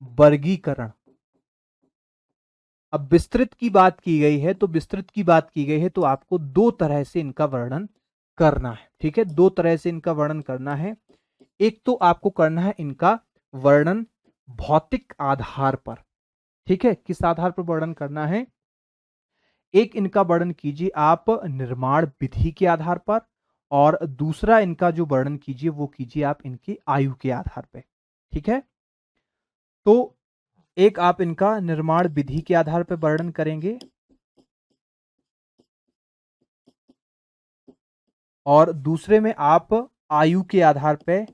वर्गीकरण, अब विस्तृत की बात की गई है, तो विस्तृत की बात की गई है तो आपको दो तरह से इनका वर्णन करना है, ठीक है, दो तरह से इनका वर्णन करना है। एक तो आपको करना है इनका वर्णन भौतिक आधार पर, ठीक है, किस आधार पर वर्णन करना है, एक इनका वर्णन कीजिए आप निर्माण विधि के आधार पर, और दूसरा इनका जो वर्णन कीजिए वो कीजिए आप इनकी आयु के आधार पर, ठीक है। तो एक आप इनका निर्माण विधि के आधार पर वर्णन करेंगे और दूसरे में आप आयु के आधार पर,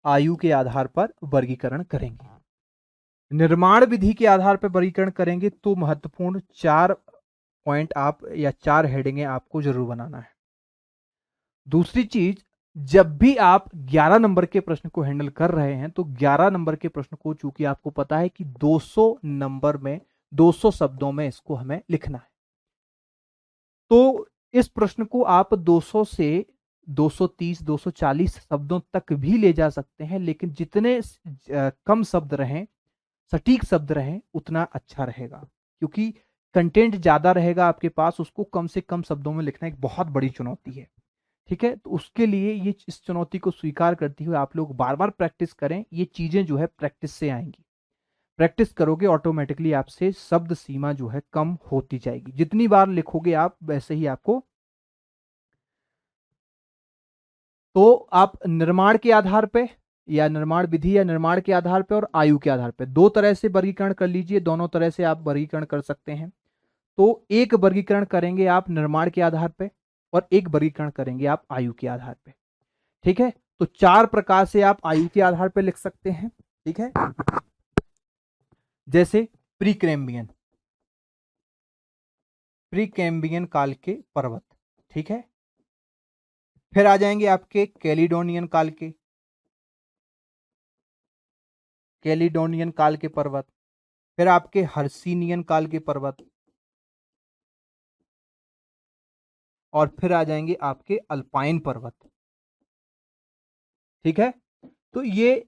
आयु के आधार पर वर्गीकरण करेंगे। निर्माण विधि के आधार पर वर्गीकरण करेंगे तो महत्वपूर्ण 4 पॉइंट आप या 4 हेडिंगें आपको जरूर बनाना है। दूसरी चीज, जब भी आप 11 नंबर के प्रश्न को हैंडल कर रहे हैं तो 11 नंबर के प्रश्न को चूंकि आपको पता है कि 200 नंबर में 200 शब्दों में इसको हमें लिखना है, तो इस प्रश्न को आप 200 से 230 240 शब्दों तक भी ले जा सकते हैं, लेकिन जितने कम शब्द रहें, सटीक शब्द रहें, उतना अच्छा रहेगा, क्योंकि कंटेंट ज्यादा रहेगा आपके पास, उसको कम से कम शब्दों में लिखना एक बहुत बड़ी चुनौती है, ठीक है। तो उसके लिए ये इस चुनौती को स्वीकार करते हुए आप लोग बार बार प्रैक्टिस करें, ये चीजें जो है प्रैक्टिस से आएंगी। प्रैक्टिस करोगे ऑटोमेटिकली आपसे शब्द सीमा जो है कम होती जाएगी। जितनी बार लिखोगे आप वैसे ही आपको, तो आप निर्माण के आधार पे या निर्माण विधि या निर्माण के आधार पे और आयु के आधार पे दो तरह से वर्गीकरण कर लीजिए, दोनों तरह से आप वर्गीकरण कर सकते हैं। तो एक वर्गीकरण करेंगे आप निर्माण के आधार पे और एक वर्गीकरण करेंगे आप आयु के आधार पे। ठीक है, तो 4 प्रकार से आप आयु के आधार पे लिख सकते हैं। ठीक है, जैसे प्रीकैम्बियन, प्रीकैम्बियन काल के पर्वत। ठीक है, फिर आ जाएंगे आपके कैलिडोनियन काल के, कैलिडोनियन काल के पर्वत। फिर आपके हर्सिनियन काल के पर्वत, और फिर आ जाएंगे आपके अल्पाइन पर्वत। ठीक है, तो ये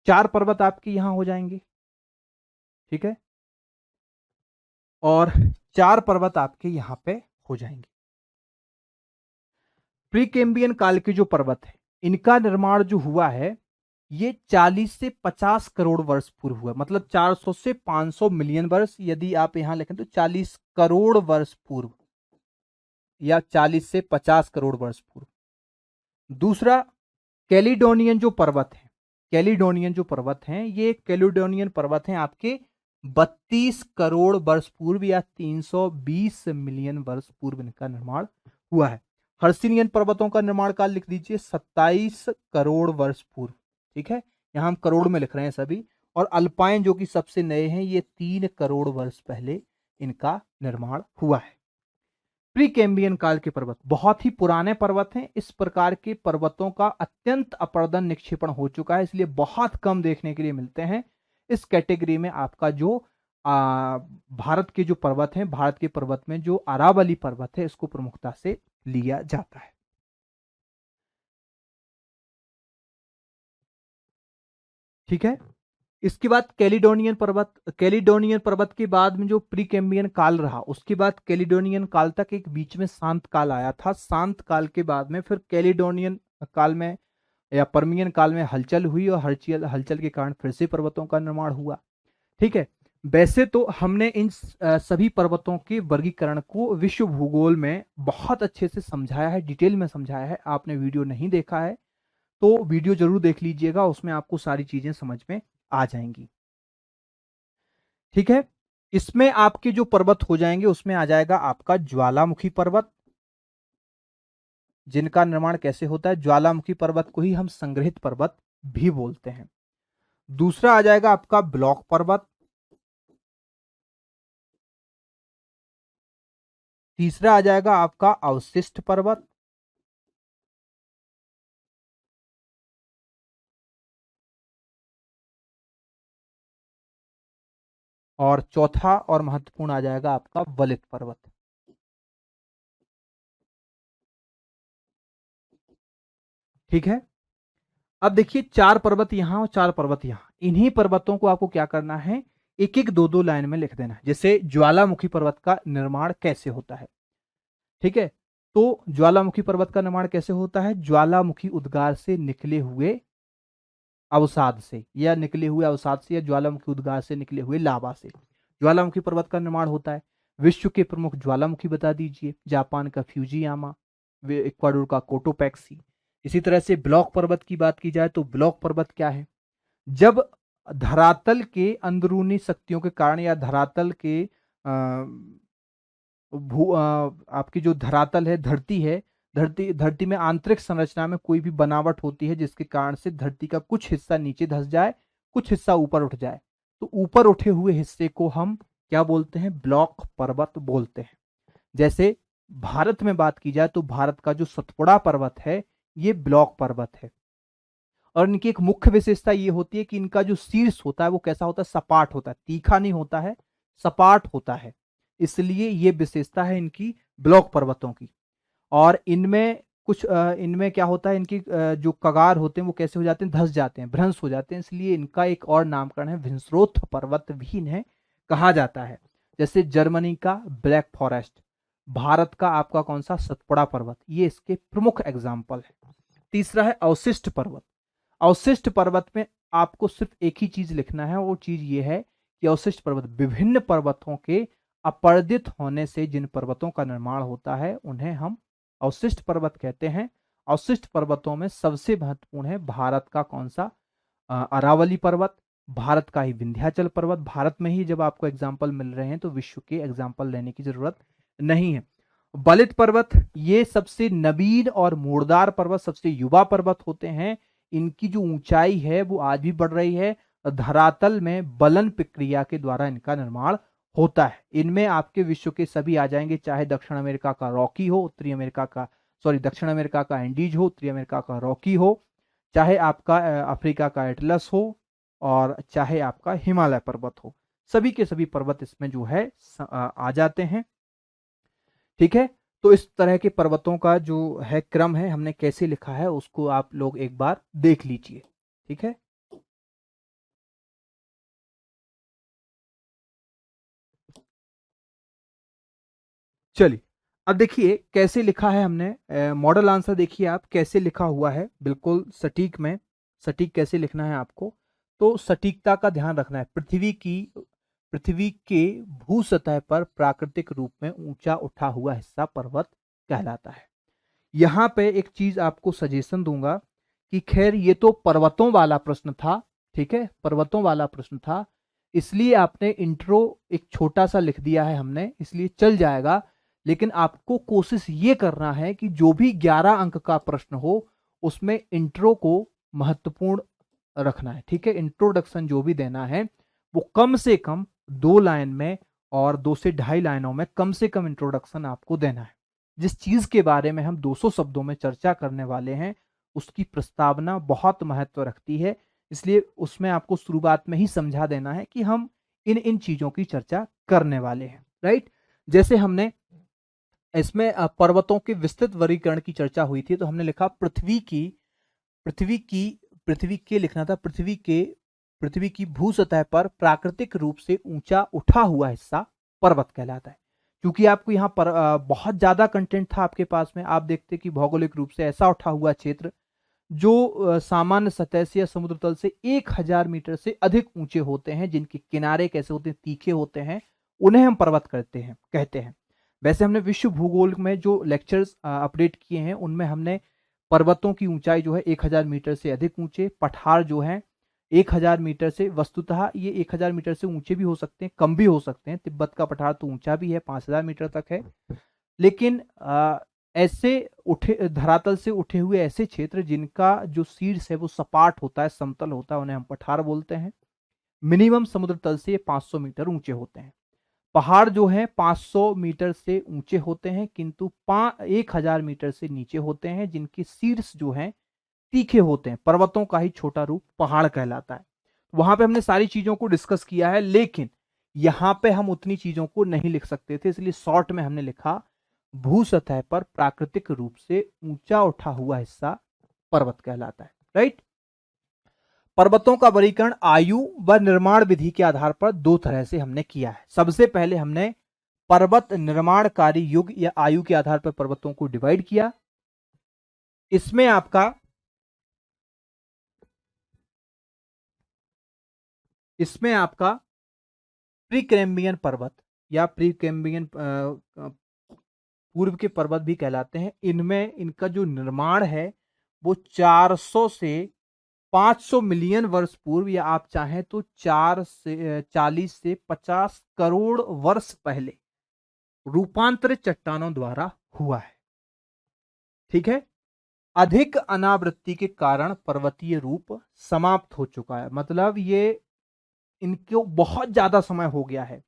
4 पर्वत आपके यहां हो जाएंगे। ठीक है, और 4 पर्वत आपके यहां पे हो जाएंगे। प्रीकैम्बियन काल के जो पर्वत है इनका निर्माण जो हुआ है ये 40 से 50 करोड़ वर्ष पूर्व हुआ, मतलब 400 से 500 मिलियन वर्ष, यदि आप यहां लिखें तो 40 करोड़ वर्ष पूर्व या 40 से 50 करोड़ वर्ष पूर्व। दूसरा, कैलिडोनियन जो पर्वत है, कैलिडोनियन जो पर्वत हैं ये कैलिडोनियन पर्वत हैं आपके 32 करोड़ वर्ष पूर्व या 320 मिलियन वर्ष पूर्व इनका निर्माण हुआ है। हर्सिनियन पर्वतों का निर्माण काल लिख दीजिए 27 करोड़ वर्ष पूर्व। ठीक है, यहां हम करोड़ में लिख रहे हैं सभी। और अल्पाइन जो कि सबसे नए हैं ये 3 करोड़ वर्ष पहले इनका निर्माण हुआ है। प्रीकैम्बियन काल के पर्वत बहुत ही पुराने पर्वत हैं। इस प्रकार के पर्वतों का अत्यंत अपर्दन निक्षेपण हो चुका है, इसलिए बहुत कम देखने के लिए मिलते हैं। इस कैटेगरी में आपका जो भारत के जो पर्वत हैं, भारत के पर्वत में जो अरावली पर्वत है इसको प्रमुखता से लिया जाता है। ठीक है, इसके बाद कैलिडोनियन पर्वत, कैलिडोनियन पर्वत के बाद में जो प्रीकैम्बियन काल रहा उसके बाद कैलिडोनियन काल तक एक बीच में शांत काल आया था। शांत काल के बाद में फिर कैलिडोनियन काल में या पर्मियन काल में हलचल हुई और हलचल हलचल के कारण फिर से पर्वतों का निर्माण हुआ। ठीक है, वैसे तो हमने इन सभी पर्वतों के वर्गीकरण को विश्व भूगोल में बहुत अच्छे से समझाया है, डिटेल में समझाया है। आपने वीडियो नहीं देखा है तो वीडियो जरूर देख लीजिएगा, उसमें आपको सारी चीजें समझ में आ जाएंगी। ठीक है, इसमें आपके जो पर्वत हो जाएंगे उसमें आ जाएगा आपका ज्वालामुखी पर्वत, जिनका निर्माण कैसे होता है, ज्वालामुखी पर्वत को ही हम संग्रहित पर्वत भी बोलते हैं। दूसरा आ जाएगा आपका ब्लॉक पर्वत, तीसरा आ जाएगा आपका अवशिष्ट पर्वत, और चौथा और महत्वपूर्ण आ जाएगा आपका वलित पर्वत। ठीक है, अब देखिए 4 पर्वत यहां और 4 पर्वत यहां, इन्हीं पर्वतों को आपको क्या करना है, एक एक दो दो लाइन में लिख देना है। जैसे ज्वालामुखी पर्वत का निर्माण कैसे होता है। ठीक है, तो ज्वालामुखी पर्वत का निर्माण कैसे होता है, ज्वालामुखी उद्गार से निकले हुए अवसाद से या निकले हुए अवसाद से या ज्वालामुखी उद्गार से निकले हुए लावा से ज्वालामुखी पर्वत का निर्माण होता है। विश्व के प्रमुख ज्वालामुखी बता दीजिए, जापान का फ्यूजियामा, इक्वाडोर का कोटोपैक्सी। इसी तरह से ब्लॉक पर्वत की बात की जाए तो ब्लॉक पर्वत क्या है, जब धरातल के अंदरूनी शक्तियों के कारण या धरातल के आपकी जो धरातल है, धरती है, धरती में आंतरिक संरचना में कोई भी बनावट होती है जिसके कारण से धरती का कुछ हिस्सा नीचे धंस जाए, कुछ हिस्सा ऊपर उठ जाए, तो ऊपर उठे हुए हिस्से को हम क्या बोलते हैं, ब्लॉक पर्वत बोलते हैं। जैसे भारत में बात की जाए तो भारत का जो सतपुड़ा पर्वत है ये ब्लॉक पर्वत है, और इनकी एक मुख्य विशेषता ये होती है कि इनका जो शीर्ष होता है वो कैसा होता है, सपाट होता है, तीखा नहीं होता है, सपाट होता है। इसलिए ये विशेषता है इनकी ब्लॉक पर्वतों की। और इनमें कुछ इनमें क्या होता है, इनकी जो कगार होते हैं वो कैसे हो जाते हैं, धंस जाते हैं, भ्रंश हो जाते हैं, इसलिए इनका एक और नामकरण है विंसरोथ पर्वत भी इन्हें कहा जाता है। जैसे जर्मनी का ब्लैक फॉरेस्ट, भारत का आपका कौन सा, सतपुड़ा पर्वत, ये इसके प्रमुख एग्जाम्पल है। तीसरा है अवशिष्ट पर्वत। अवशिष्ट पर्वत में आपको सिर्फ एक ही चीज लिखना है, वो चीज ये है कि अवशिष्ट पर्वत विभिन्न पर्वतों के अपर्दित होने से जिन पर्वतों का निर्माण होता है उन्हें हम अवशिष्ट पर्वत कहते हैं। अवशिष्ट पर्वतों में सबसे महत्वपूर्ण है भारत का कौन सा, अरावली पर्वत, भारत का ही विंध्याचल पर्वत। भारत में ही जब आपको एग्जाम्पल मिल रहे हैं तो विश्व के एग्जाम्पल लेने की जरूरत नहीं है। बलित पर्वत, ये सबसे नवीन और मूर्दार पर्वत, सबसे युवा पर्वत होते हैं। इनकी जो ऊंचाई है वो आज भी बढ़ रही है। धरातल में बलन प्रक्रिया के द्वारा इनका निर्माण होता है। इनमें आपके विश्व के सभी आ जाएंगे, चाहे दक्षिण अमेरिका का रॉकी हो, उत्तरी अमेरिका का दक्षिण अमेरिका का एंडीज हो, उत्तरी अमेरिका का रॉकी हो, चाहे आपका अफ्रीका का एटलस हो, और चाहे आपका हिमालय पर्वत हो, सभी के सभी पर्वत इसमें जो है आ जाते हैं। ठीक है, तो इस तरह के पर्वतों का जो है क्रम है, हमने कैसे लिखा है उसको आप लोग एक बार देख लीजिए। ठीक है, चलिए अब देखिए कैसे लिखा है हमने। मॉडल आंसर देखिए आप कैसे लिखा हुआ है, बिल्कुल सटीक में। सटीक कैसे लिखना है आपको, तो सटीकता का ध्यान रखना है। पृथ्वी के भू सतह पर प्राकृतिक रूप में ऊंचा उठा हुआ हिस्सा पर्वत कहलाता है। यहां पे एक चीज आपको सजेशन दूंगा कि खैर ये तो पर्वतों वाला प्रश्न था, ठीक है, पर्वतों वाला प्रश्न था, इसलिए आपने इंट्रो एक छोटा सा लिख दिया है हमने, इसलिए चल जाएगा। लेकिन आपको कोशिश ये करना है कि जो भी 11 अंक का प्रश्न हो उसमें इंट्रो को महत्वपूर्ण रखना है। ठीक है, इंट्रोडक्शन जो भी देना है वो कम से कम 2 लाइन में और 2 से 2.5 लाइनों में कम से कम इंट्रोडक्शन आपको देना है। जिस चीज के बारे में हम 200 शब्दों में चर्चा करने वाले हैं उसकी प्रस्तावना बहुत महत्व रखती है, इसलिए उसमें आपको शुरुआत में ही समझा देना है कि हम इन इन चीजों की चर्चा करने वाले हैं। राइट, जैसे हमने इसमें पर्वतों के विस्तृत वर्गीकरण की चर्चा हुई थी, तो हमने लिखा पृथ्वी की पृथ्वी के लिखना था, पृथ्वी की भू सतह पर प्राकृतिक रूप से ऊंचा उठा हुआ हिस्सा पर्वत कहलाता है। क्योंकि आपको यहाँ पर बहुत ज्यादा कंटेंट था आपके पास में, आप देखते कि भौगोलिक रूप से ऐसा उठा हुआ क्षेत्र जो सामान्य सतह से या समुद्र तल से 1000 मीटर से अधिक ऊंचे होते हैं, जिनके किनारे कैसे होते हैं, तीखे होते हैं, उन्हें हम पर्वत कहते हैं। वैसे हमने विश्व भूगोल में जो लेक्चर्स अपडेट किए हैं उनमें हमने पर्वतों की ऊंचाई जो है 1000 मीटर से अधिक ऊंचे, पठार जो है 1000 मीटर से, वस्तुतः ये 1000 मीटर से ऊंचे भी हो सकते हैं, कम भी हो सकते हैं। तिब्बत का पठार तो ऊंचा भी है, 5000 मीटर तक है। लेकिन ऐसे उठे धरातल से उठे हुए ऐसे क्षेत्र जिनका जो शीर्ष है वो सपाट होता है, समतल होता है, उन्हें हम पठार बोलते हैं। मिनिमम समुद्र तल से 500 मीटर ऊंचे होते हैं। पहाड़ जो है 500 मीटर से ऊंचे होते हैं, किंतु 1000 मीटर से नीचे होते हैं, जिनके शीर्ष जो है तीखे होते हैं। पर्वतों का ही छोटा रूप पहाड़ कहलाता है। वहां पे हमने सारी चीजों को डिस्कस किया है, लेकिन यहां पे हम उतनी चीजों को नहीं लिख सकते थे, इसलिए शॉर्ट में हमने लिखा भू सतह पर प्राकृतिक रूप से ऊंचा उठा हुआ हिस्सा पर्वत कहलाता है। राइट, पर्वतों का वर्गीकरण आयु व निर्माण विधि के आधार पर 2 तरह से हमने किया है। सबसे पहले हमने पर्वत निर्माणकारी युग या आयु के आधार पर पर्वतों को डिवाइड किया। इसमें आपका प्रीकैम्बियन पर्वत या प्रीकैम्बियन पूर्व के पर्वत भी कहलाते हैं। इनमें इनका जो निर्माण है वो 400 से 500 मिलियन वर्ष पूर्व, या आप चाहें तो 40 से 50 करोड़ वर्ष पहले रूपांतरित चट्टानों द्वारा हुआ है। ठीक है, अधिक अनावृष्टि के कारण पर्वतीय रूप समाप्त हो चुका है, मतलब ये इनको बहुत ज्यादा समय हो गया है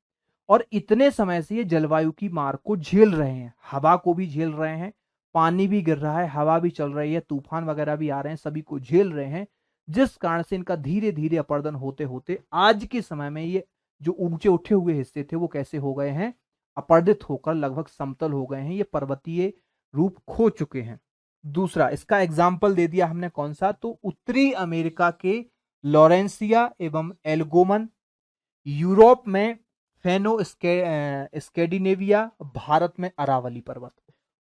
और इतने समय से ये जलवायु की मार को झेल रहे हैं, हवा को भी झेल रहे हैं, पानी भी गिर रहा है, हवा भी चल रही है, तूफान वगैरह भी आ रहे हैं, सभी को झेल रहे हैं, जिस कारण से इनका धीरे धीरे अपर्दन होते होते आज के समय में ये जो ऊंचे उठे हुए हिस्से थे वो कैसे हो गए हैं, अपर्दित होकर लगभग समतल हो गए हैं, ये पर्वतीय रूप खो चुके हैं। दूसरा इसका एग्जाम्पल दे दिया हमने, कौन सा, तो उत्तरी अमेरिका के लॉरेंसिया एवं एल्गोमन, यूरोप में फेनो स्कैंडिनेविया, भारत में अरावली पर्वत।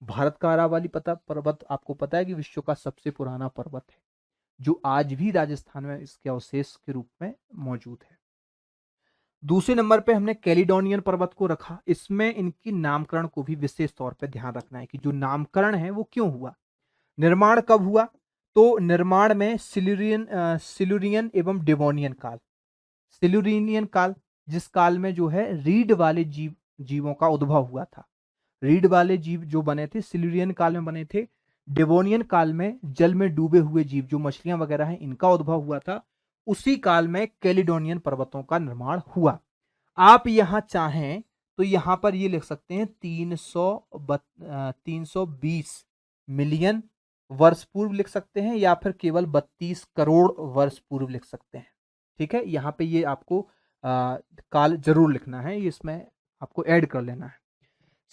भारत का अरावली पर्वत आपको पता है कि विश्व का सबसे पुराना पर्वत है, जो आज भी राजस्थान में इसके अवशेष के रूप में मौजूद है। दूसरे नंबर पे हमने कैलिडोनियन पर्वत को रखा। इसमें इनकी नामकरण को भी विशेष तौर पे ध्यान रखना है कि जो नामकरण है वो क्यों हुआ, निर्माण कब हुआ। तो निर्माण में सिल्यूरियन एवं डिवोनियन काल, सिल्यूरियन काल जिस काल में जो है रीढ़ वाले जीवों का उद्भव हुआ था, रीढ़ वाले जीव जो बने थे सिल्यूरियन काल में बने थे। डेवोनियन काल में जल में डूबे हुए जीव जो मछलियां वगैरह हैं इनका उद्भव हुआ था। उसी काल में कैलिडोनियन पर्वतों का निर्माण हुआ। आप यहां चाहें तो यहां पर ये लिख सकते हैं 320 मिलियन वर्ष पूर्व लिख सकते हैं, या फिर केवल 32 करोड़ वर्ष पूर्व लिख सकते हैं। ठीक है, यहाँ पे ये आपको काल जरूर लिखना है, ये इसमें आपको ऐड कर लेना है।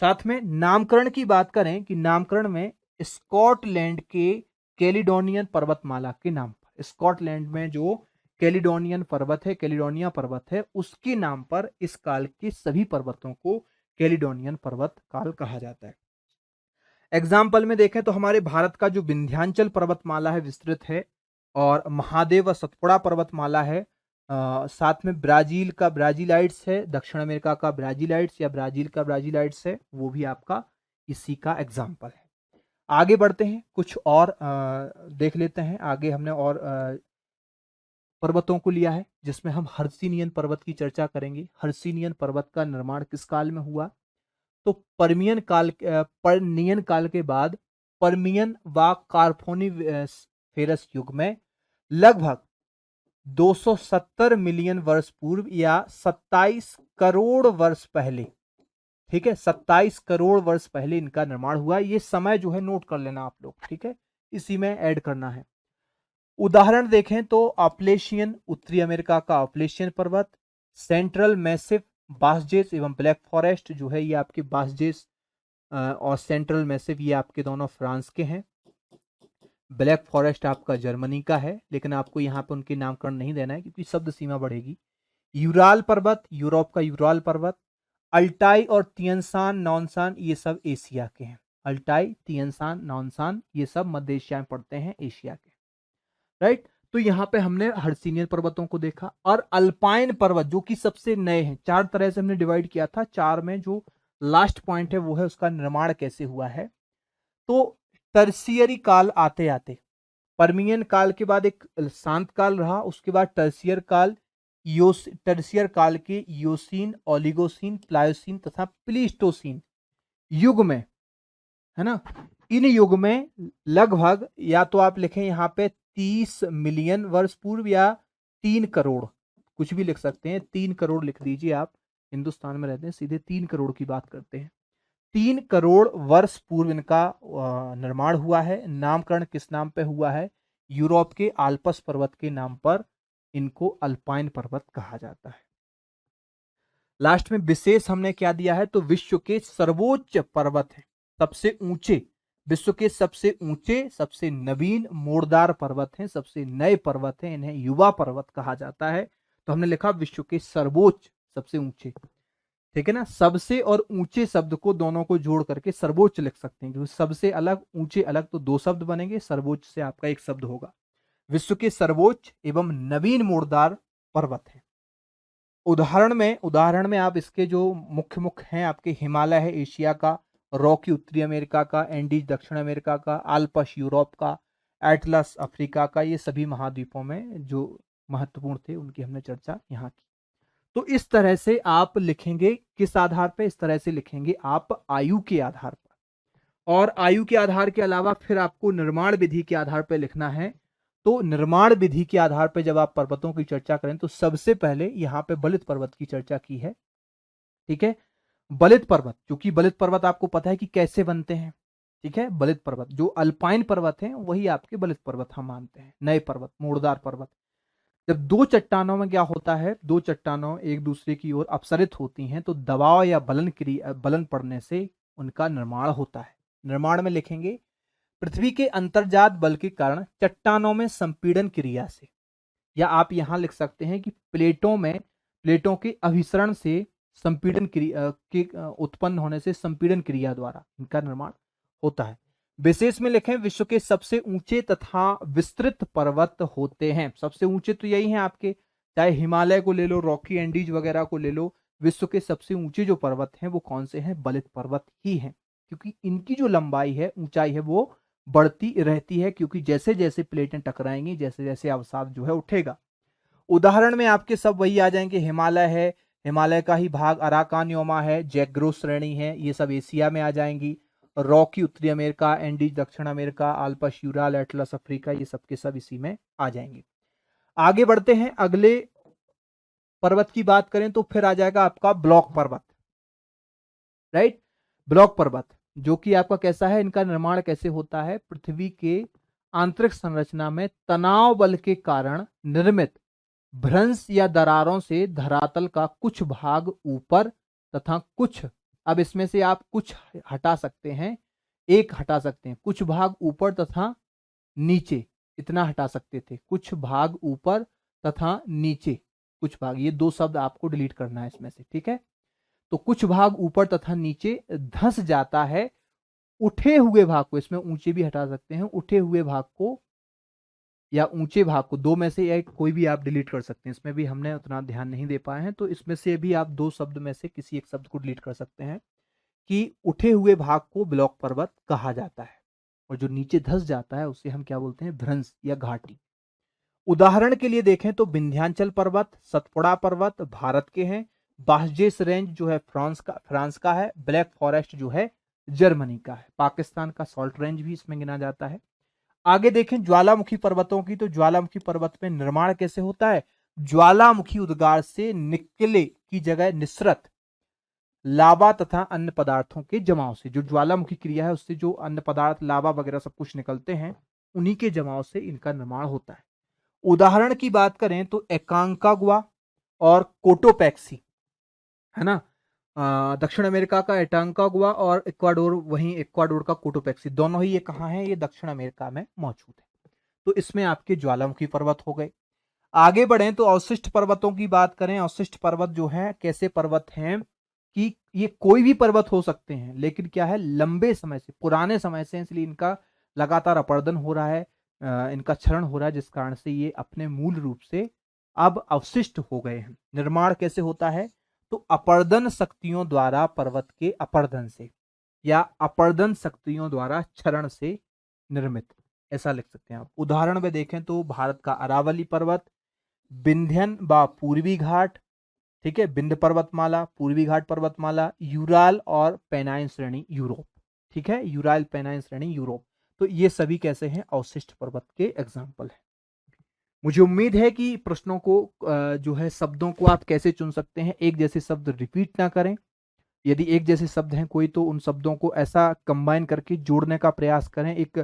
साथ में नामकरण की बात करें कि नामकरण में स्कॉटलैंड के कैलिडोनियन पर्वतमाला के नाम पर, स्कॉटलैंड में जो कैलिडोनियन पर्वत है, कैलिडोनिया पर्वत है, उसके नाम पर इस काल के सभी पर्वतों को कैलिडोनियन पर्वत काल कहा जाता है। एग्जाम्पल में देखें तो हमारे भारत का जो विंध्याचल पर्वतमाला है विस्तृत है, और महादेव व सतपुड़ा पर्वतमाला है। साथ में ब्राजील का ब्राजीलाइट्स है, दक्षिण अमेरिका का ब्राजीलाइट्स या ब्राजील का ब्राजीलाइट्स है, वो भी आपका इसी का एग्जाम्पल है। आगे बढ़ते हैं, कुछ और देख लेते हैं। आगे हमने और पर्वतों को लिया है जिसमें हम हर्सिनियन पर्वत की चर्चा करेंगे। हर्सिनियन पर्वत का निर्माण किस काल में हुआ? तो पर्नियन काल के बाद पर्मियन व कार्बोनिफेरस युग में लगभग 270 मिलियन वर्ष पूर्व या 27 करोड़ वर्ष पहले, ठीक है, 27 करोड़ वर्ष पहले इनका निर्माण हुआ। ये समय जो है नोट कर लेना आप लोग, ठीक है, इसी में ऐड करना है। उदाहरण देखें तो अपलेशियन, उत्तरी अमेरिका का अपलेशियन पर्वत, सेंट्रल मैसिव बासजेस एवं ब्लैक फॉरेस्ट जो है ये आपके बासजेस और सेंट्रल मैसिव ये आपके दोनों फ्रांस के हैं। ब्लैक फॉरेस्ट आपका जर्मनी का है, लेकिन आपको यहाँ पे उनके नामकरण नहीं देना है क्योंकि शब्द सीमा बढ़ेगी। यूराल पर्वत, यूरोप का यूराल पर्वत। अल्टाई और तियनसान नॉनसान ये सब एशिया के हैं। अल्टाई, तियनसान, नॉनसान ये सब मध्य एशिया में पड़ते हैं, एशिया के, राइट। तो यहाँ पे हमने हर्सिनियन पर्वतों को देखा। और अल्पाइन पर्वत जो कि सबसे नए हैं, चार तरह से हमने डिवाइड किया था, चार में जो लास्ट पॉइंट है वो है उसका निर्माण कैसे हुआ है। तो टर्सियरी काल आते आते पर्मियन काल के बाद एक शांत काल रहा, उसके बाद टर्सियर काल, टर्सियर काल के योसीन, ओलिगोसीन, प्लायोसीन तथा प्लीस्टोसीन युग में, है ना, इन युग में लगभग, या तो आप लिखें यहाँ पे 30 मिलियन वर्ष पूर्व या 3 करोड़, कुछ भी लिख सकते हैं, 3 करोड़ लिख दीजिए आप, हिंदुस्तान में रहते हैं, सीधे 3 करोड़ की बात करते हैं। 3 करोड़ वर्ष पूर्व इनका निर्माण हुआ है। नामकरण किस नाम पे हुआ है? यूरोप के आल्पस पर्वत के नाम पर इनको अल्पाइन पर्वत कहा जाता है। लास्ट में विशेष हमने क्या दिया है? तो विश्व के सर्वोच्च पर्वत है, सबसे ऊंचे, विश्व के सबसे ऊंचे, सबसे नवीन मोड़दार पर्वत हैं, सबसे नए पर्वत हैं, इन्हें युवा पर्वत कहा जाता है। तो हमने लिखा विश्व के सर्वोच्च, सबसे ऊंचे, ठीक है ना। सबसे और ऊंचे शब्द को दोनों को जोड़ करके सर्वोच्च लिख सकते हैं, क्योंकि सबसे अलग ऊंचे अलग तो दो शब्द बनेंगे, सर्वोच्च से आपका एक शब्द होगा। विश्व के सर्वोच्च एवं नवीन मोड़दार पर्वत है। उदाहरण में आप इसके जो मुख्य मुख्य हैं, आपके हिमालय है एशिया का, रॉकी उत्तरी अमेरिका का, एंडीज दक्षिण अमेरिका का, आल्पस यूरोप का, एटलस अफ्रीका का, ये सभी महाद्वीपों में जो महत्वपूर्ण थे उनकी हमने चर्चा यहाँ की। तो इस तरह से आप लिखेंगे, किस आधार पे? इस तरह से लिखेंगे आप आयु के आधार पर। और आयु के आधार के अलावा फिर आपको निर्माण विधि के आधार पर लिखना है। तो निर्माण विधि के आधार पर जब आप पर्वतों की चर्चा करें तो सबसे पहले यहां पे बलित पर्वत की चर्चा की है, ठीक है। बलित पर्वत, क्योंकि बलित पर्वत आपको पता है कि कैसे बनते हैं, ठीक है। बलित पर्वत जो अल्पाइन पर्वत हैं वही आपके बलित पर्वत हम मानते हैं, नए पर्वत, मोड़दार पर्वत। जब दो चट्टानों में क्या होता है, दो चट्टानों एक दूसरे की ओर अपसरित होती हैं तो दबाव या बलन पड़ने से उनका निर्माण होता है। निर्माण में लिखेंगे पृथ्वी के अंतर्जात बल के कारण चट्टानों में संपीड़न क्रिया से, या आप यहां लिख सकते हैं कि प्लेटों के अभिसरण से संपीड़न क्रिया के उत्पन्न होने से संपीड़न क्रिया द्वारा इनका निर्माण होता है। विशेष में लिखें विश्व के सबसे ऊंचे तथा विस्तृत पर्वत होते हैं। सबसे ऊंचे तो यही हैं आपके चाहे हिमालय को ले लो, रॉकी एंडीज वगैरह को ले लो, विश्व के सबसे ऊंचे जो पर्वत हैं वो कौन से हैं? बलित पर्वत ही हैं, क्योंकि इनकी जो लंबाई है, ऊंचाई है, वो बढ़ती रहती है, क्योंकि जैसे जैसे प्लेटें टकराएंगी, जैसे जैसे अवसाद जो है उठेगा। उदाहरण में आपके सब वही आ जाएंगे, हिमालय है, हिमालय का ही भाग अराकानयोमा है, जैक्ग्रो श्रेणी है, ये सब एशिया में आ जाएंगी। रॉकी उत्तरी अमेरिका, एंडीज दक्षिण America, Alps Ural, Atlas Africa, ये सब के सब इसी में आ जाएंगे। आगे बढ़ते हैं, अगले पर्वत की बात करें तो फिर आ जाएगा आपका ब्लॉक पर्वत, राइट। ब्लॉक पर्वत जो कि आपका कैसा है, इनका निर्माण कैसे होता है? पृथ्वी के आंतरिक संरचना में तनाव बल के कारण निर्मित भ्रंश या दरारों से धरातल का कुछ भाग ऊपर तथा कुछ, अब इसमें से आप कुछ हटा सकते हैं, एक हटा सकते हैं, कुछ भाग ऊपर तथा नीचे, इतना हटा सकते थे, कुछ भाग ऊपर तथा नीचे, कुछ भाग, ये दो शब्द आपको डिलीट करना है इसमें से, ठीक है। तो कुछ भाग ऊपर तथा नीचे धंस जाता है, उठे हुए भाग को, इसमें ऊंचे भी हटा सकते हैं, उठे हुए भाग को या ऊंचे भाग को, दो में से एक कोई भी आप डिलीट कर सकते हैं, इसमें भी हमने उतना ध्यान नहीं दे पाए हैं, तो इसमें से भी आप दो शब्द में से किसी एक शब्द को डिलीट कर सकते हैं कि उठे हुए भाग को ब्लॉक पर्वत कहा जाता है, और जो नीचे धंस जाता है उसे हम क्या बोलते हैं? भ्रंश या घाटी। उदाहरण के लिए देखें तो विंध्याचल पर्वत, सतपुड़ा पर्वत भारत के हैं, बासजेस रेंज जो है फ्रांस का है, ब्लैक फॉरेस्ट जो है जर्मनी का है, पाकिस्तान का सॉल्ट रेंज भी इसमें गिना जाता है। आगे देखें ज्वालामुखी पर्वतों की, तो ज्वालामुखी पर्वत में निर्माण कैसे होता है? ज्वालामुखी उद्गार से निकले की जगह निसरत लावा तथा अन्य पदार्थों के जमाव से, जो ज्वालामुखी क्रिया है उससे जो अन्य पदार्थ लावा वगैरह सब कुछ निकलते हैं, उन्हीं के जमाव से इनका निर्माण होता है। उदाहरण की बात करें तो एकांकागुआ और कोटोपैक्सी, है ना, दक्षिण अमेरिका का एकांकागुआ और इक्वाडोर, वहीं इक्वाडोर का कोटोपैक्सी, दोनों ही ये कहाँ हैं? ये दक्षिण अमेरिका में मौजूद है। तो इसमें आपके ज्वालामुखी पर्वत हो गए। आगे बढ़ें तो अवशिष्ट पर्वतों की बात करें। अवशिष्ट पर्वत जो है कैसे पर्वत हैं कि ये कोई भी पर्वत हो सकते हैं, लेकिन क्या है, लंबे समय से, पुराने समय से, इसलिए इनका लगातार अपर्दन हो रहा है, इनका क्षरण हो रहा है, जिस कारण से ये अपने मूल रूप से अब अवशिष्ट हो गए हैं। निर्माण कैसे होता है? तो अपर्दन शक्तियों द्वारा पर्वत के अपर्दन से, या अपर्दन शक्तियों द्वारा क्षरण से निर्मित, ऐसा लिख सकते हैं आप। उदाहरण में देखें तो भारत का अरावली पर्वत, विंध्यन व पूर्वी घाट, ठीक है, विंध्य पर्वतमाला, पूर्वी घाट पर्वतमाला, यूराल और पेनाइन श्रेणी यूरोप, ठीक है, यूराल पेनाइन श्रेणी यूरोप। तो ये सभी कैसे हैं? अवशिष्ट पर्वत के एग्जाम्पल हैं। मुझे उम्मीद है कि प्रश्नों को जो है शब्दों को आप कैसे चुन सकते हैं, एक जैसे शब्द रिपीट ना करें, यदि एक जैसे शब्द हैं कोई तो उन शब्दों को ऐसा कंबाइन करके जोड़ने का प्रयास करें, एक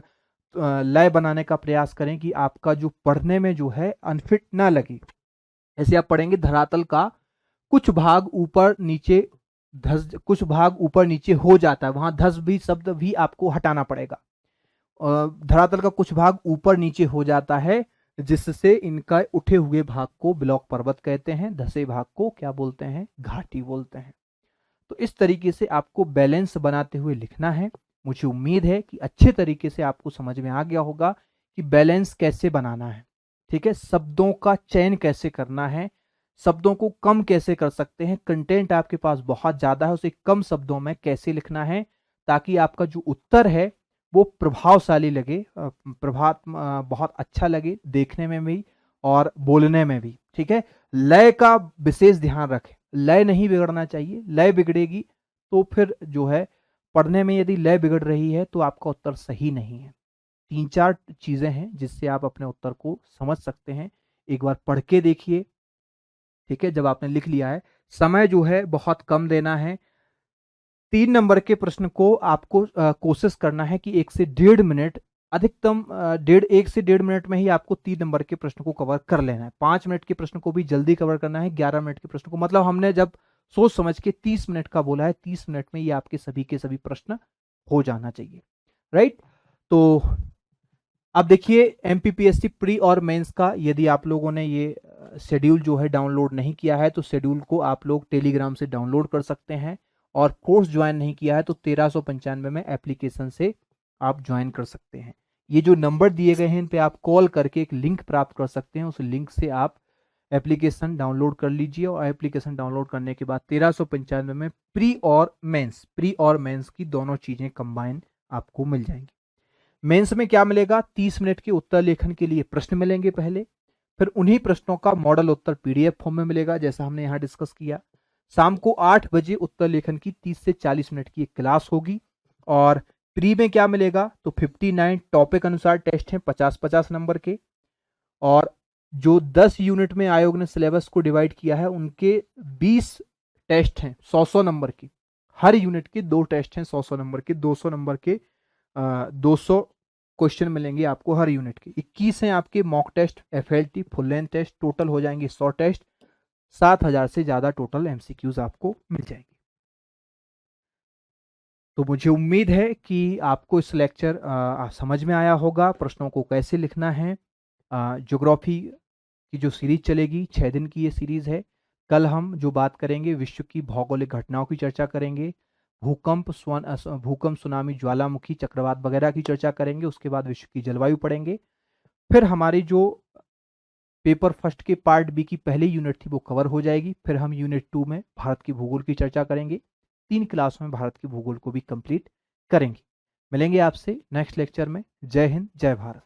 लय बनाने का प्रयास करें कि आपका जो पढ़ने में जो है अनफिट ना लगे। ऐसे आप पढ़ेंगे धरातल का कुछ भाग ऊपर नीचे धस, कुछ भाग ऊपर नीचे हो जाता है, वहां धस भी शब्द भी आपको हटाना पड़ेगा। धरातल का कुछ भाग ऊपर नीचे हो जाता है, जिससे इनका उठे हुए भाग को ब्लॉक पर्वत कहते हैं, धसे भाग को क्या बोलते हैं? घाटी बोलते हैं। तो इस तरीके से आपको बैलेंस बनाते हुए लिखना है। मुझे उम्मीद है कि अच्छे तरीके से आपको समझ में आ गया होगा कि बैलेंस कैसे बनाना है, ठीक है, शब्दों का चयन कैसे करना है, शब्दों को कम कैसे कर सकते हैं, कंटेंट आपके पास बहुत ज्यादा है, उसे कम शब्दों में कैसे लिखना है, ताकि आपका जो उत्तर है वो प्रभावशाली लगे, बहुत अच्छा लगे देखने में भी और बोलने में भी, ठीक है। लय का विशेष ध्यान रखें, लय नहीं बिगड़ना चाहिए, लय बिगड़ेगी तो फिर जो है पढ़ने में यदि लय बिगड़ रही है तो आपका उत्तर सही नहीं है। 3-4 चीजें हैं जिससे आप अपने उत्तर को समझ सकते हैं, एक बार पढ़ के देखिए, ठीक है। जब आपने लिख लिया है, समय जो है बहुत कम देना है। 3 नंबर के प्रश्न को आपको कोशिश करना है कि 1 से 1.5 मिनट, अधिकतम 1 से 1.5 मिनट में ही आपको 3 नंबर के प्रश्न को कवर कर लेना है। 5 मिनट के प्रश्न को भी जल्दी कवर करना है, 11 मिनट के प्रश्न को, मतलब हमने जब सोच समझ के 30 मिनट का बोला है, 30 मिनट में ये आपके सभी के सभी प्रश्न हो जाना चाहिए, राइट। तो अब देखिए एमपीपीएससी प्री और मेंस का, यदि आप लोगों ने ये शेड्यूल जो है डाउनलोड नहीं किया है तो शेड्यूल को आप लोग टेलीग्राम से डाउनलोड कर सकते हैं, और कोर्स ज्वाइन नहीं किया है तो 1395 में एप्लीकेशन से आप ज्वाइन कर सकते हैं। ये जो नंबर दिए गए हैं इन पे आप कॉल करके एक लिंक प्राप्त कर सकते हैं, उस लिंक से आप एप्लीकेशन डाउनलोड कर लीजिए और एप्लीकेशन डाउनलोड करने के बाद 1395 में प्री और मेंस की दोनों चीजें कंबाइन आपको मिल जाएंगी। मेंस में क्या मिलेगा, 30 मिनट के उत्तर लेखन के लिए प्रश्न मिलेंगे पहले, फिर उन्हीं प्रश्नों का मॉडल उत्तर पीडीएफ फॉर्म में मिलेगा जैसा हमने यहाँ डिस्कस किया। शाम को 8 बजे उत्तर लेखन की 30 से 40 मिनट की एक क्लास होगी। और प्री में क्या मिलेगा, तो 59 टॉपिक अनुसार टेस्ट हैं 50-50 नंबर के, और जो 10 यूनिट में आयोग ने सिलेबस को डिवाइड किया है उनके 20 टेस्ट हैं 100-100 नंबर के। हर यूनिट के 2 टेस्ट हैं 100-100 नंबर के, 200 नंबर के 200 क्वेश्चन मिलेंगे आपको हर यूनिट के। 21 हैं आपके mock test, FLT, full length test, total हो जाएंगे 100 टेस्ट। 7000 से ज्यादा टोटल एमसीक्यूज आपको मिल जाएंगे। तो मुझे उम्मीद है कि आपको इस लेक्चर समझ में आया होगा, प्रश्नों को कैसे लिखना है। ज्योग्राफी की जो सीरीज चलेगी 6 दिन की ये सीरीज है। कल हम जो बात करेंगे विश्व की भौगोलिक घटनाओं की चर्चा करेंगे, भूकंप, सुनामी, ज्वालामुखी, चक्रवात वगैरह की चर्चा करेंगे। उसके बाद विश्व की जलवायु पढ़ेंगे। फिर हमारी जो पेपर फर्स्ट के पार्ट बी की पहली यूनिट थी वो कवर हो जाएगी। फिर हम यूनिट 2 में भारत की भूगोल की चर्चा करेंगे। 3 क्लासों में भारत की भूगोल को भी कंप्लीट करेंगे। मिलेंगे आपसे नेक्स्ट लेक्चर में। जय हिंद, जय भारत।